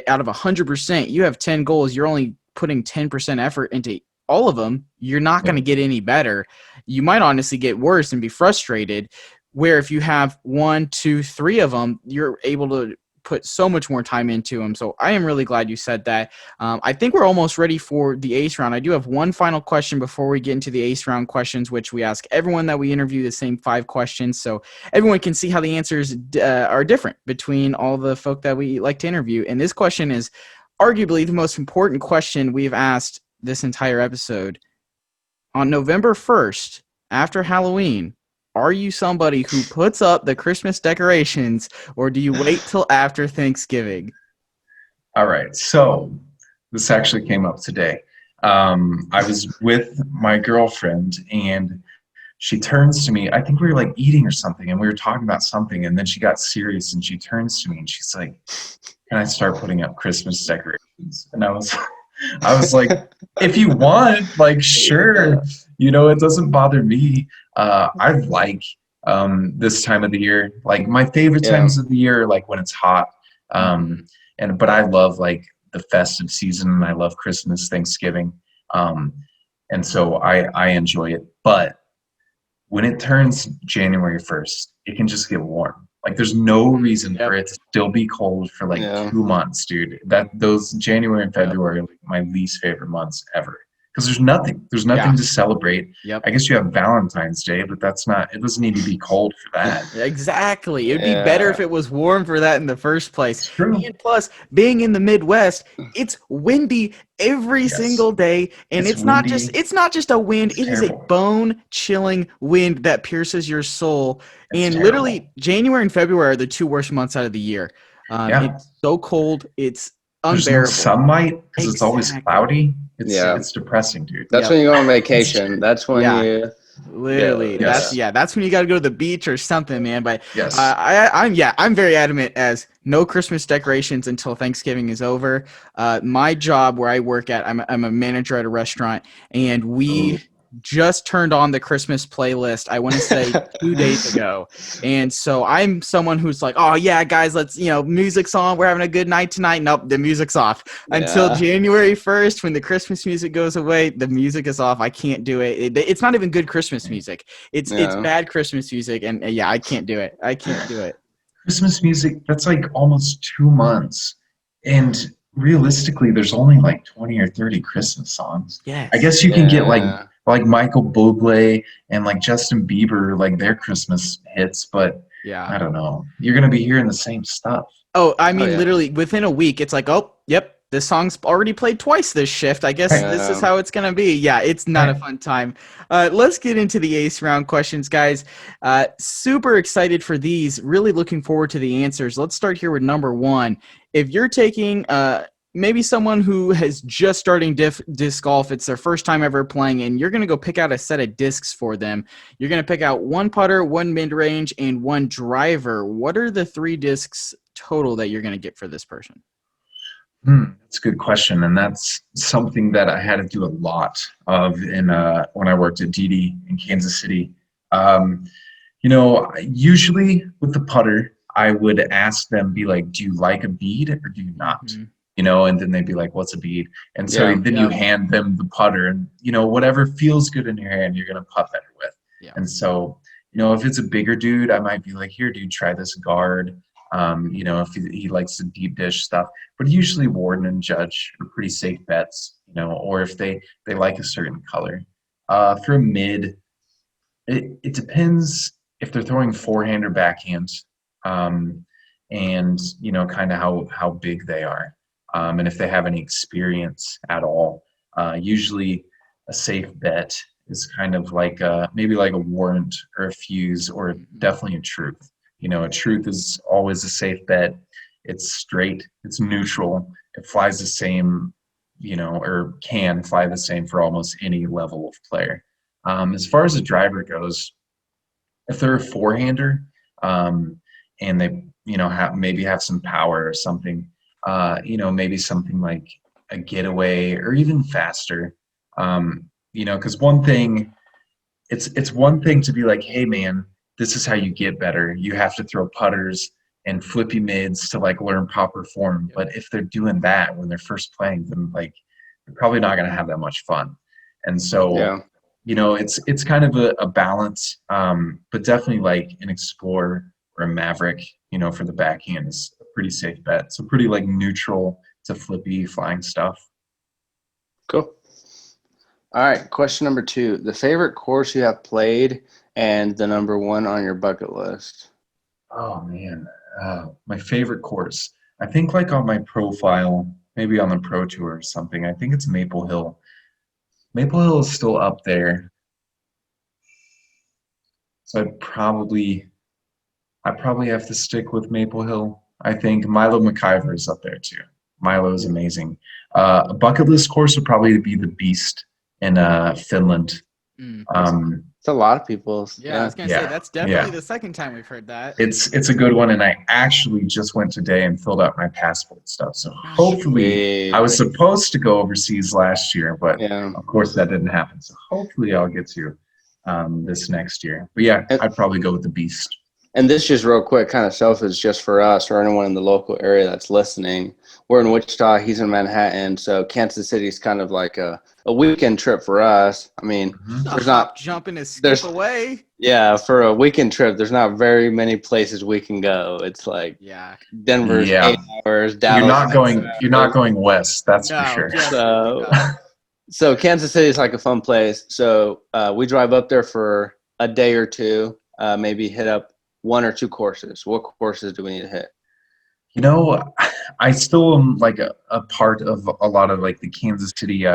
out of 100%, you have 10 goals, you're only putting 10% effort into all of them. You're not going to get any better. You might honestly get worse and be frustrated. Where if you have 1, 2, 3 of them, you're able to put so much more time into them. So I am really glad you said that. I think we're almost ready for the ace round. I do have one final question before we get into the ace round questions, which we ask everyone that we interview the same 5 questions, so everyone can see how the answers are different between all the folk that we like to interview. And this question is arguably the most important question we've asked this entire episode. On November 1st, after Halloween, are you somebody who puts up the Christmas decorations, or do you wait till after Thanksgiving?
All right. So this actually came up today. I was with my girlfriend, and she turns to me. I think we were like eating or something, and we were talking about something, and then she got serious, and she turns to me, and she's like, "Can I start putting up Christmas decorations?" And I was like, "If you want, like, sure. It doesn't bother me." I like this time of the year. Like my favorite times of the year are like when it's hot. But I love like the festive season, and I love Christmas, Thanksgiving. And so I enjoy it. But when it turns January 1st, it can just get warm. Like there's no reason for it to still be cold for like 2 months, dude. Those January and February are like my least favorite months ever. Because there's nothing to celebrate. I guess you have Valentine's Day, but it doesn't need to be cold for that.
Exactly. It'd be better if it was warm for that in the first place.
True.
And plus, being in the Midwest, it's windy every single day, and it's not just a wind, it is a bone-chilling wind that pierces your soul. And literally January and February are the 2 worst months out of the year. It's so cold, it's unbearable.
There's no sunlight because it's always cloudy. It's depressing, dude.
That's when you go on vacation. That's when you
literally that's when you got to go to the beach or something, man. But I'm very adamant as no Christmas decorations until Thanksgiving is over. My job where I work at, I'm a manager at a restaurant, and we just turned on the Christmas playlist, I want to say 2 days ago. And so I'm someone who's like, oh yeah, guys, let's, music's on, we're having a good night tonight. Nope, the music's off until January 1st, when the Christmas music goes away. The music is off. I can't do it. It's not even good Christmas music. It's bad Christmas music. And I can't do it.
Christmas music, that's like almost 2 months. And realistically, there's only like 20 or 30 Christmas songs.
Yes.
I guess you can get like Michael Bublé and like Justin Bieber, like their Christmas hits, but I don't know. You're going to be hearing the same stuff.
Oh, I mean, literally within a week, it's like, oh, yep, this song's already played twice this shift. I guess this is how it's going to be. Yeah, it's not a fun time. Let's get into the ace round questions, guys. Super excited for these. Really looking forward to the answers. Let's start here with number 1. If you're taking maybe someone who has just starting disc golf, it's their first time ever playing, and you're going to go pick out a set of discs for them. You're going to pick out 1 putter, 1 mid-range, and 1 driver. What are the 3 discs total that you're going to get for this person?
That's a good question, and that's something that I had to do a lot of when I worked at DD in Kansas City. Usually with the putter, I would ask them, be like, do you like a bead or do you not? And then they'd be like, what's a bead? And so then you hand them the putter, and, whatever feels good in your hand, you're going to putt better with. And so, if it's a bigger dude, I might be like, here, dude, try this guard. If he likes the deep dish stuff. But usually Warden and Judge are pretty safe bets, or if they like a certain color. For a mid, It depends if they're throwing forehand or backhand, um, and kind of how big they are, and if they have any experience at all. Usually, a safe bet is kind of like maybe like a warrant or a fuse or definitely a truth. A truth is always a safe bet. It's straight, it's neutral, it flies the same, or can fly the same for almost any level of player. As far as a driver goes, if they're a four-hander, and they maybe have some power or something, maybe something like a getaway or even faster, because it's one thing to be like, hey man, this is how you get better. You have to throw putters and flippy mids to like learn proper form. But if they're doing that when they're first playing, then like they're probably not going to have that much fun. And so
Yeah.
it's kind of a balance, but definitely like an Explorer or a Maverick, for the backhand is a pretty safe bet. So pretty like neutral to flippy flying stuff.
Cool. All right, question number 2. The favorite course you have played and the number 1 on your bucket list.
Oh man, my favorite course. I think like on my profile, maybe on the Pro Tour or something. I think it's Maple Hill. Maple Hill is still up there, so I'd probably have to stick with Maple Hill. I think Milo McIver is up there too. Milo is amazing. A bucket list course would probably be the Beast in Finland.
It's a lot of people's.
Yeah, I was gonna say that's definitely the second time we've heard that.
It's a good one, and I actually just went today and filled out my passport stuff. So hopefully, I was supposed to go overseas last year, but of course that didn't happen. So hopefully, I'll get to this next year. But yeah, I'd probably go with the Beast.
And this just real quick, kind of selfish just for us or anyone in the local area that's listening. We're in Wichita, he's in Manhattan, so Kansas City is kind of like a weekend trip for us. I mean, there's not
jumping to skip away.
Yeah, for a weekend trip, there's not very many places we can go. It's like Denver's 8 hours, Dallas.
You're not going west, that's for sure.
So Kansas City is like a fun place. So we drive up there for a day or two, maybe hit up 1 or 2 courses. What courses do we need to hit?
I still am like a part of a lot of like the Kansas City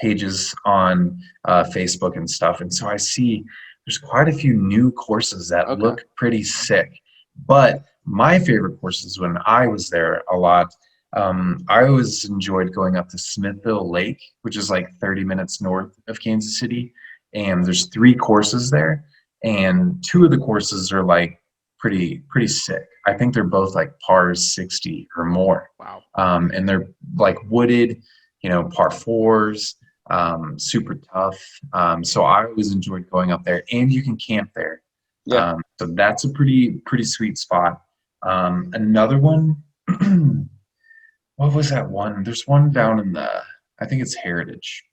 pages on Facebook and stuff. And so I see there's quite a few new courses that look pretty sick. But my favorite courses when I was there a lot, I always enjoyed going up to Smithville Lake, which is like 30 minutes north of Kansas City. And there's 3 courses there. And 2 of the courses are like pretty sick. I think they're both like pars 60 or more.
Wow.
And they're like wooded, par 4s, super tough. So I always enjoyed going up there, and you can camp there.
Yeah.
So that's a pretty sweet spot. Another one, what was that one? There's one down in I think it's Heritage.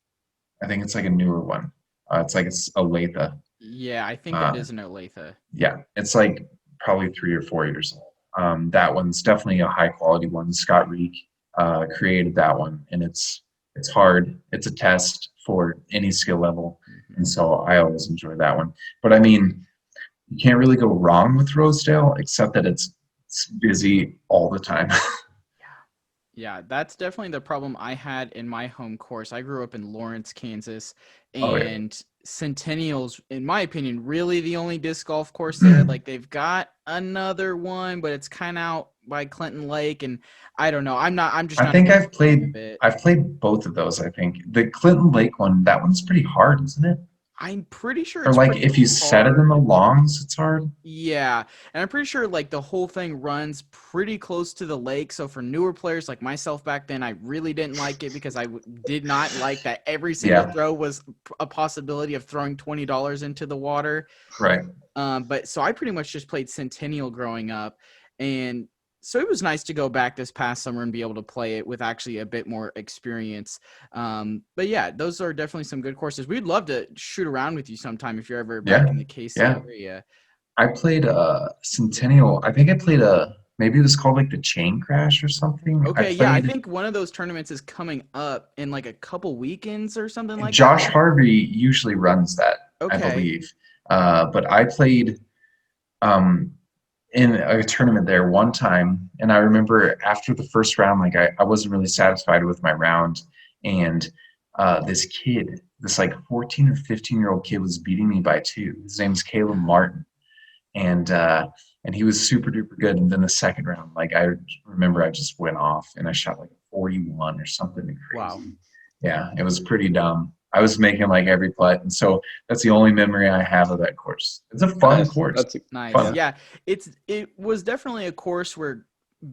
I think it's like a newer one. It's Olathe.
Yeah, I think that is an Olathe.
Yeah, it's like probably 3 or 4 years old. That one's definitely a high quality one. Scott Reek created that one, and it's hard. It's a test for any skill level, and so I always enjoy that one. But I mean, you can't really go wrong with Rosedale, except that it's busy all the time.
Yeah, that's definitely the problem I had in my home course. I grew up in Lawrence, Kansas, and Centennial's, in my opinion, really the only disc golf course there. Like, they've got another one, but it's kind of out by Clinton Lake, and I don't know. I
think I've played both of those. I think the Clinton Lake one, that one's pretty hard, isn't it?
I'm pretty sure
it's like if you set it in the longs, it's hard.
Yeah, and I'm pretty sure like the whole thing runs pretty close to the lake. So for newer players like myself back then, I really didn't like it because I did not like that every single throw was a possibility of throwing $20 into the water.
Right.
But so I pretty much just played Centennial growing up, and so it was nice to go back this past summer and be able to play it with actually a bit more experience. But yeah, those are definitely some good courses. We'd love to shoot around with you sometime if you're ever back in the KC area.
I played Centennial. I think I played maybe it was called like the Chain Crash or something.
Okay, I think one of those tournaments is coming up in like a couple weekends or something like
Josh
that.
Harvey usually runs that, I believe. But I played in a tournament there one time, and I remember after the first round, like I wasn't really satisfied with my round, and this kid, this like 14 or 15-year-old kid, was beating me by 2. His name's Caleb Martin, and he was super duper good. And then the second round, like I remember, I just went off and I shot like 41 or something crazy.
Wow.
Yeah, it was pretty dumb. I was making like every putt, and so that's the only memory I have of that course. It's a fun course.
Nice.
Fun.
Yeah, it was definitely a course where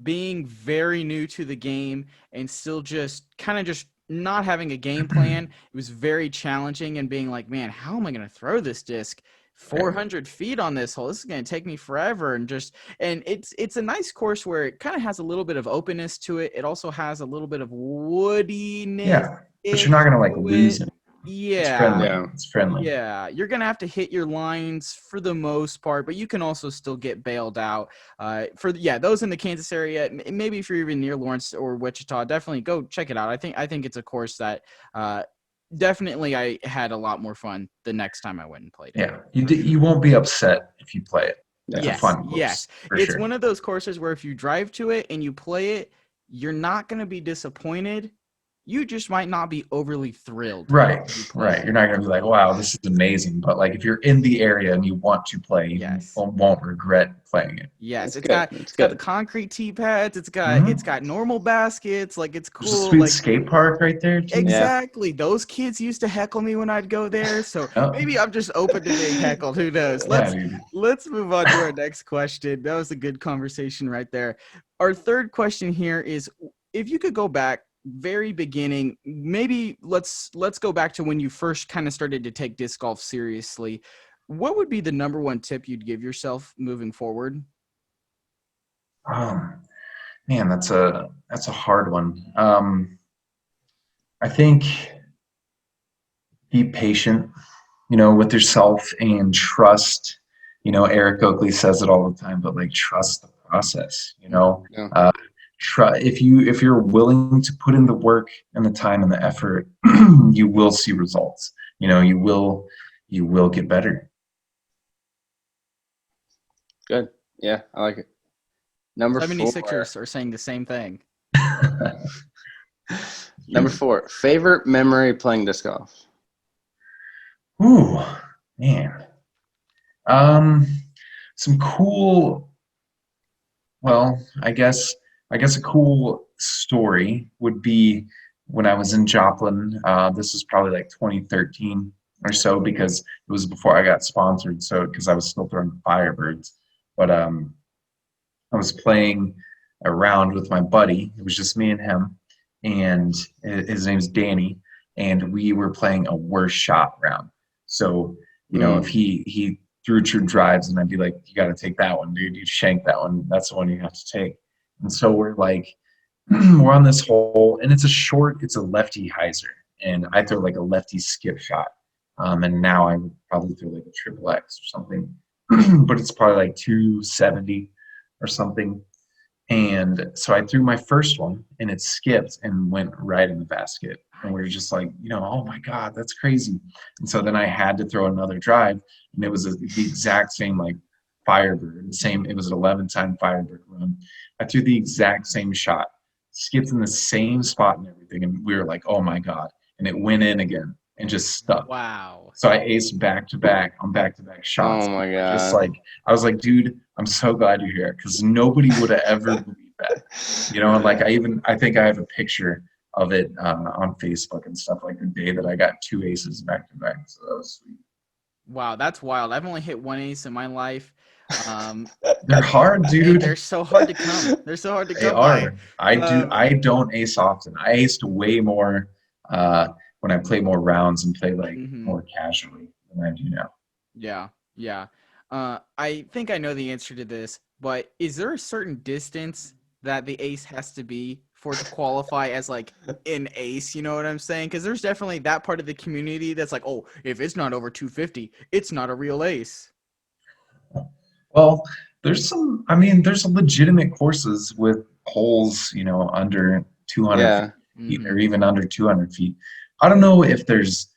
being very new to the game and still just not having a game plan, it was very challenging, and being like, man, how am I going to throw this disc 400 feet on this hole? This is going to take me forever. And it's a nice course where it kind of has a little bit of openness to it. It also has a little bit of woodiness.
Yeah, but you're not going to like lose it.
Yeah.
It's friendly. Yeah. It's friendly.
Yeah. You're going to have to hit your lines for the most part, but you can also still get bailed out. Those in the Kansas area, maybe if you're even near Lawrence or Wichita, definitely go check it out. I think it's a course that definitely I had a lot more fun the next time I went and played it.
Yeah. You won't be upset if you play it. It's a fun course.
Yes. It's one of those courses where if you drive to it and you play it, you're not going to be disappointed. You just might not be overly thrilled.
Right. You're not going to be like, wow, this is amazing. But like if you're in the area and you want to play, you won't regret playing it.
Yes. It's got the concrete tee pads. It's got normal baskets. Like, it's cool.
There's a sweet skate park right there too.
Exactly. Yeah. Those kids used to heckle me when I'd go there. So maybe I'm just open to being heckled. Who knows? Let's move on to our next question. That was a good conversation right there. Our third question here is, if you could go back very beginning, maybe let's go back to when you first kind of started to take disc golf seriously. What would be the number one tip you'd give yourself moving forward?
Man, that's a hard one. I think be patient, with yourself, and trust. Eric Oakley says it all the time, but like, trust the process. If you're willing to put in the work and the time and the effort, you will see results. You will get better.
Good. Yeah, I like it. Number
76ers are saying the same thing.
Number 4, favorite memory playing disc golf.
Ooh, man. Some cool. Well, I guess a cool story would be when I was in Joplin. This was probably like 2013 or so, because it was before I got sponsored. So, because I was still throwing Firebirds, but I was playing a round with my buddy. It was just me and him, and his name's Danny, and we were playing a worse shot round. So, if he threw true drives, and I'd be like, you got to take that one, dude. You shank that one. That's the one you have to take. And so we're like, we're on this hole, and it's a lefty hyzer, and I throw like a lefty skip shot. And now I would probably throw like a triple X or something, but it's probably like 270 or something. And so I threw my first one, and it skipped and went right in the basket. And we were just like, oh my God, that's crazy. And so then I had to throw another drive, and it was the exact same like Firebird. It was an 11-time Firebird run. I threw the exact same shot, skipped in the same spot and everything, and we were like, oh my God. And it went in again and just stuck.
Wow.
So I aced back-to-back on back-to-back shots.
Oh my God.
Just like, I was like, dude, I'm so glad you're here, because nobody would have ever believed that. And like, I think I have a picture of it on Facebook and stuff, like the day that I got 2 aces back-to-back. So that was sweet.
Wow, that's wild. I've only hit 1 ace in my life.
They're hard, dude.
They're so hard to come. They're so hard to come.
They are. I don't ace often. I aced way more when I play more rounds and play like more casually than I do now.
Yeah. I think I know the answer to this, but is there a certain distance that the ace has to be for it to qualify as like an ace? You know what I'm saying? Because there's definitely that part of the community that's like, oh, if it's not over 250, it's not a real ace.
Well, there's legitimate courses with holes, under 200 feet or even under 200 feet. I don't know if there's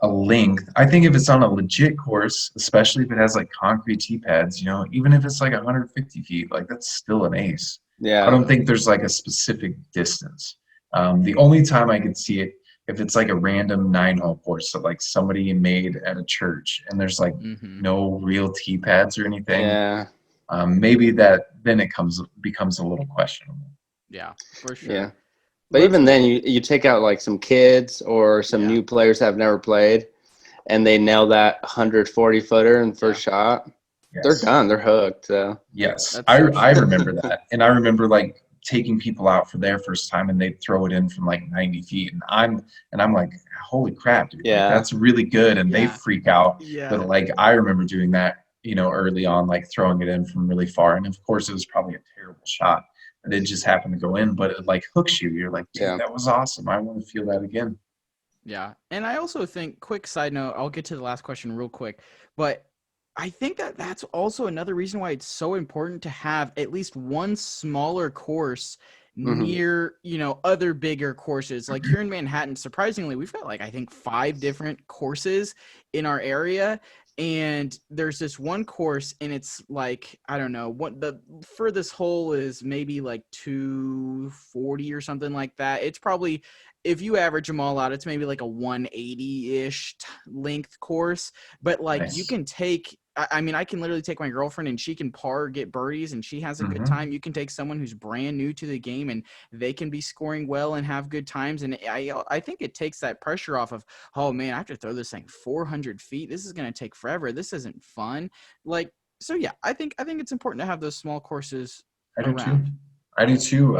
a length. I think if it's on a legit course, especially if it has like concrete tee pads, even if it's like 150 feet, like that's still an ace. I
Yeah.
don't think there's like a specific distance. The only time I could see it if it's like a random 9-hole course that like somebody made at a church and there's like
Mm-hmm.
no real tee pads or anything.
Yeah.
Maybe then it becomes a little questionable.
Yeah, for sure.
Yeah. But even then, you take out like some kids or some new players that have never played, and they nail that 140 footer in the first shot.
Yes.
They're done. They're hooked. So.
Yes, I remember that, and I remember like taking people out for their first time, and they'd throw it in from like 90 feet, and I'm like, holy crap, dude!
Yeah.
Like, that's really good, and they freak out.
Yeah.
But like I remember doing that, early on, like throwing it in from really far, and of course it was probably a terrible shot. And it just happened to go in, but it like hooks you. You're like, dude, that was awesome. I want to feel that again.
Yeah. And I also think, quick side note, I'll get to the last question real quick, but I think that's also another reason why it's so important to have at least one smaller course near, other bigger courses. Like here in Manhattan, surprisingly, we've got like, I think 5 different courses in our area. And there's this one course, and it's like, I don't know, what the furthest hole is maybe like 240 or something like that. It's probably, if you average them all out, it's maybe like a 180-ish length course. But like you can take, I mean, I can literally take my girlfriend and she can par, get birdies, and she has a good time. You can take someone who's brand new to the game and they can be scoring well and have good times. And I think it takes that pressure off of, oh man, I have to throw this thing 400 feet. This is going to take forever. This isn't fun. Like, so yeah, I think it's important to have those small courses around.
I do too.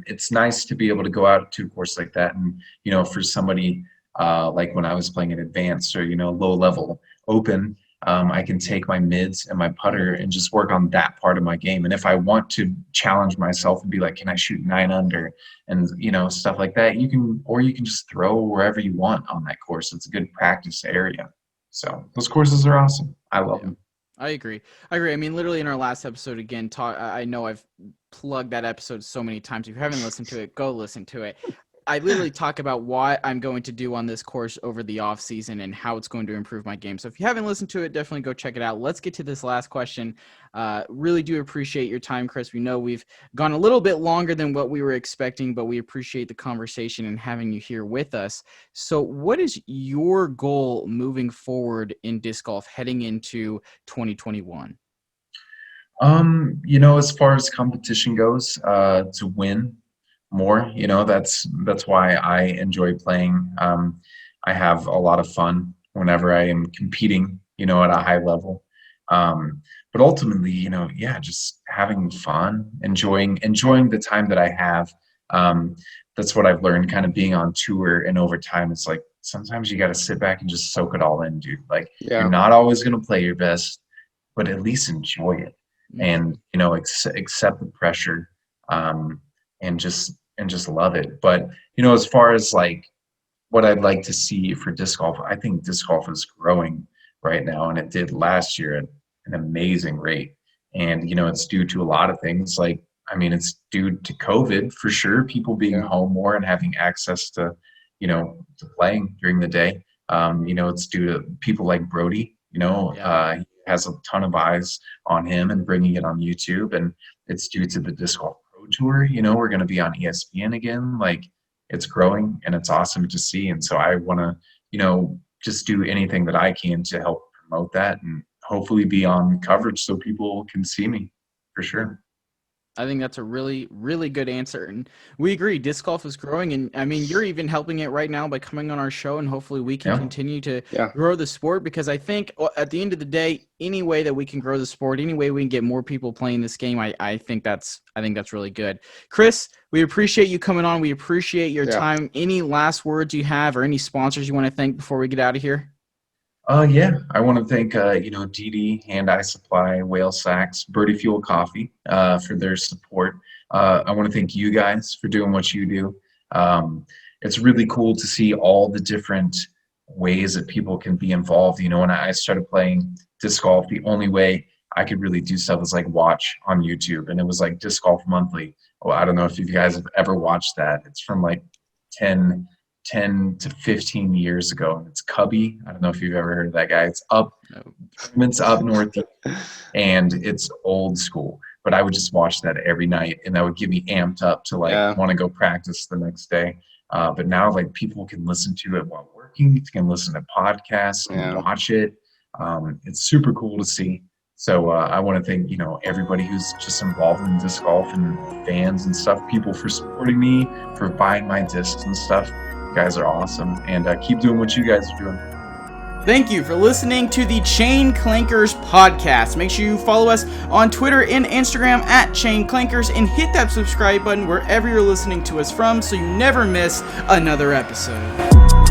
It's nice to be able to go out to a course like that. And, for somebody like when I was playing an advanced or, low level open, I can take my mids and my putter and just work on that part of my game. And if I want to challenge myself and be like, can I shoot 9 under and, stuff like that, you can just throw wherever you want on that course. It's a good practice area. So those courses are awesome. I love them.
I agree. I mean, literally in our last episode, again, I know I've plugged that episode so many times. If you haven't listened to it, go listen to it. I literally talk about what I'm going to do on this course over the off season and how it's going to improve my game. So if you haven't listened to it, definitely go check it out. Let's get to this last question. Really do appreciate your time, Chris. We know we've gone a little bit longer than what we were expecting, but we appreciate the conversation and having you here with us. So what is your goal moving forward in disc golf heading into 2021?
As far as competition goes, to win more, that's why I enjoy playing. I have a lot of fun whenever I am competing, at a high level. But ultimately, just having fun, enjoying the time that I have. That's what I've learned kind of being on tour and over time. It's like, sometimes you got to sit back and just soak it all in, dude. Like you're not always going to play your best, but at least enjoy it and, accept the pressure, and just love it. But, as far as like what I'd like to see for disc golf, I think disc golf is growing right now, and it did last year at an amazing rate. And, it's due to a lot of things. Like, I mean, it's due to COVID for sure, people being home more and having access to, to playing during the day. It's due to people like Brody, he has a ton of eyes on him and bringing it on YouTube. And it's due to the disc golf pro tour. We're going to be on ESPN again. Like, it's growing and it's awesome to see. And so I want to, just do anything that I can to help promote that and hopefully be on coverage so people can see me for sure.
I think that's a really, really good answer. And we agree, disc golf is growing. And I mean, you're even helping it right now by coming on our show, and hopefully we can continue to grow the sport, because I think at the end of the day, any way that we can grow the sport, any way we can get more people playing this game, I think that's really good. Chris, we appreciate you coming on. We appreciate your time. Any last words you have or any sponsors you want to thank before we get out of here?
I want to thank, DD, Hand Eye Supply, Whale Sacks, Birdie Fuel Coffee, for their support. I want to thank you guys for doing what you do. It's really cool to see all the different ways that people can be involved. When I started playing disc golf, the only way I could really do stuff was like watch on YouTube, and it was like Disc Golf Monthly. Well, I don't know if you guys have ever watched that. It's from like 10 10 to 15 years ago. And it's Cubby. I don't know if you've ever heard of that guy. It's up north, and it's old school. But I would just watch that every night, and that would get me amped up to want to go practice the next day. But now people can listen to it while working. You can listen to podcasts and watch it. It's super cool to see. So I want to thank, everybody who's just involved in disc golf and fans and stuff, people for supporting me, for buying my discs and stuff. You guys are awesome. And keep doing what you guys are doing.
Thank you for listening to the Chain Clankers podcast. Make sure you follow us on Twitter and Instagram at Chain Clankers, and hit that subscribe button wherever you're listening to us from so you never miss another episode.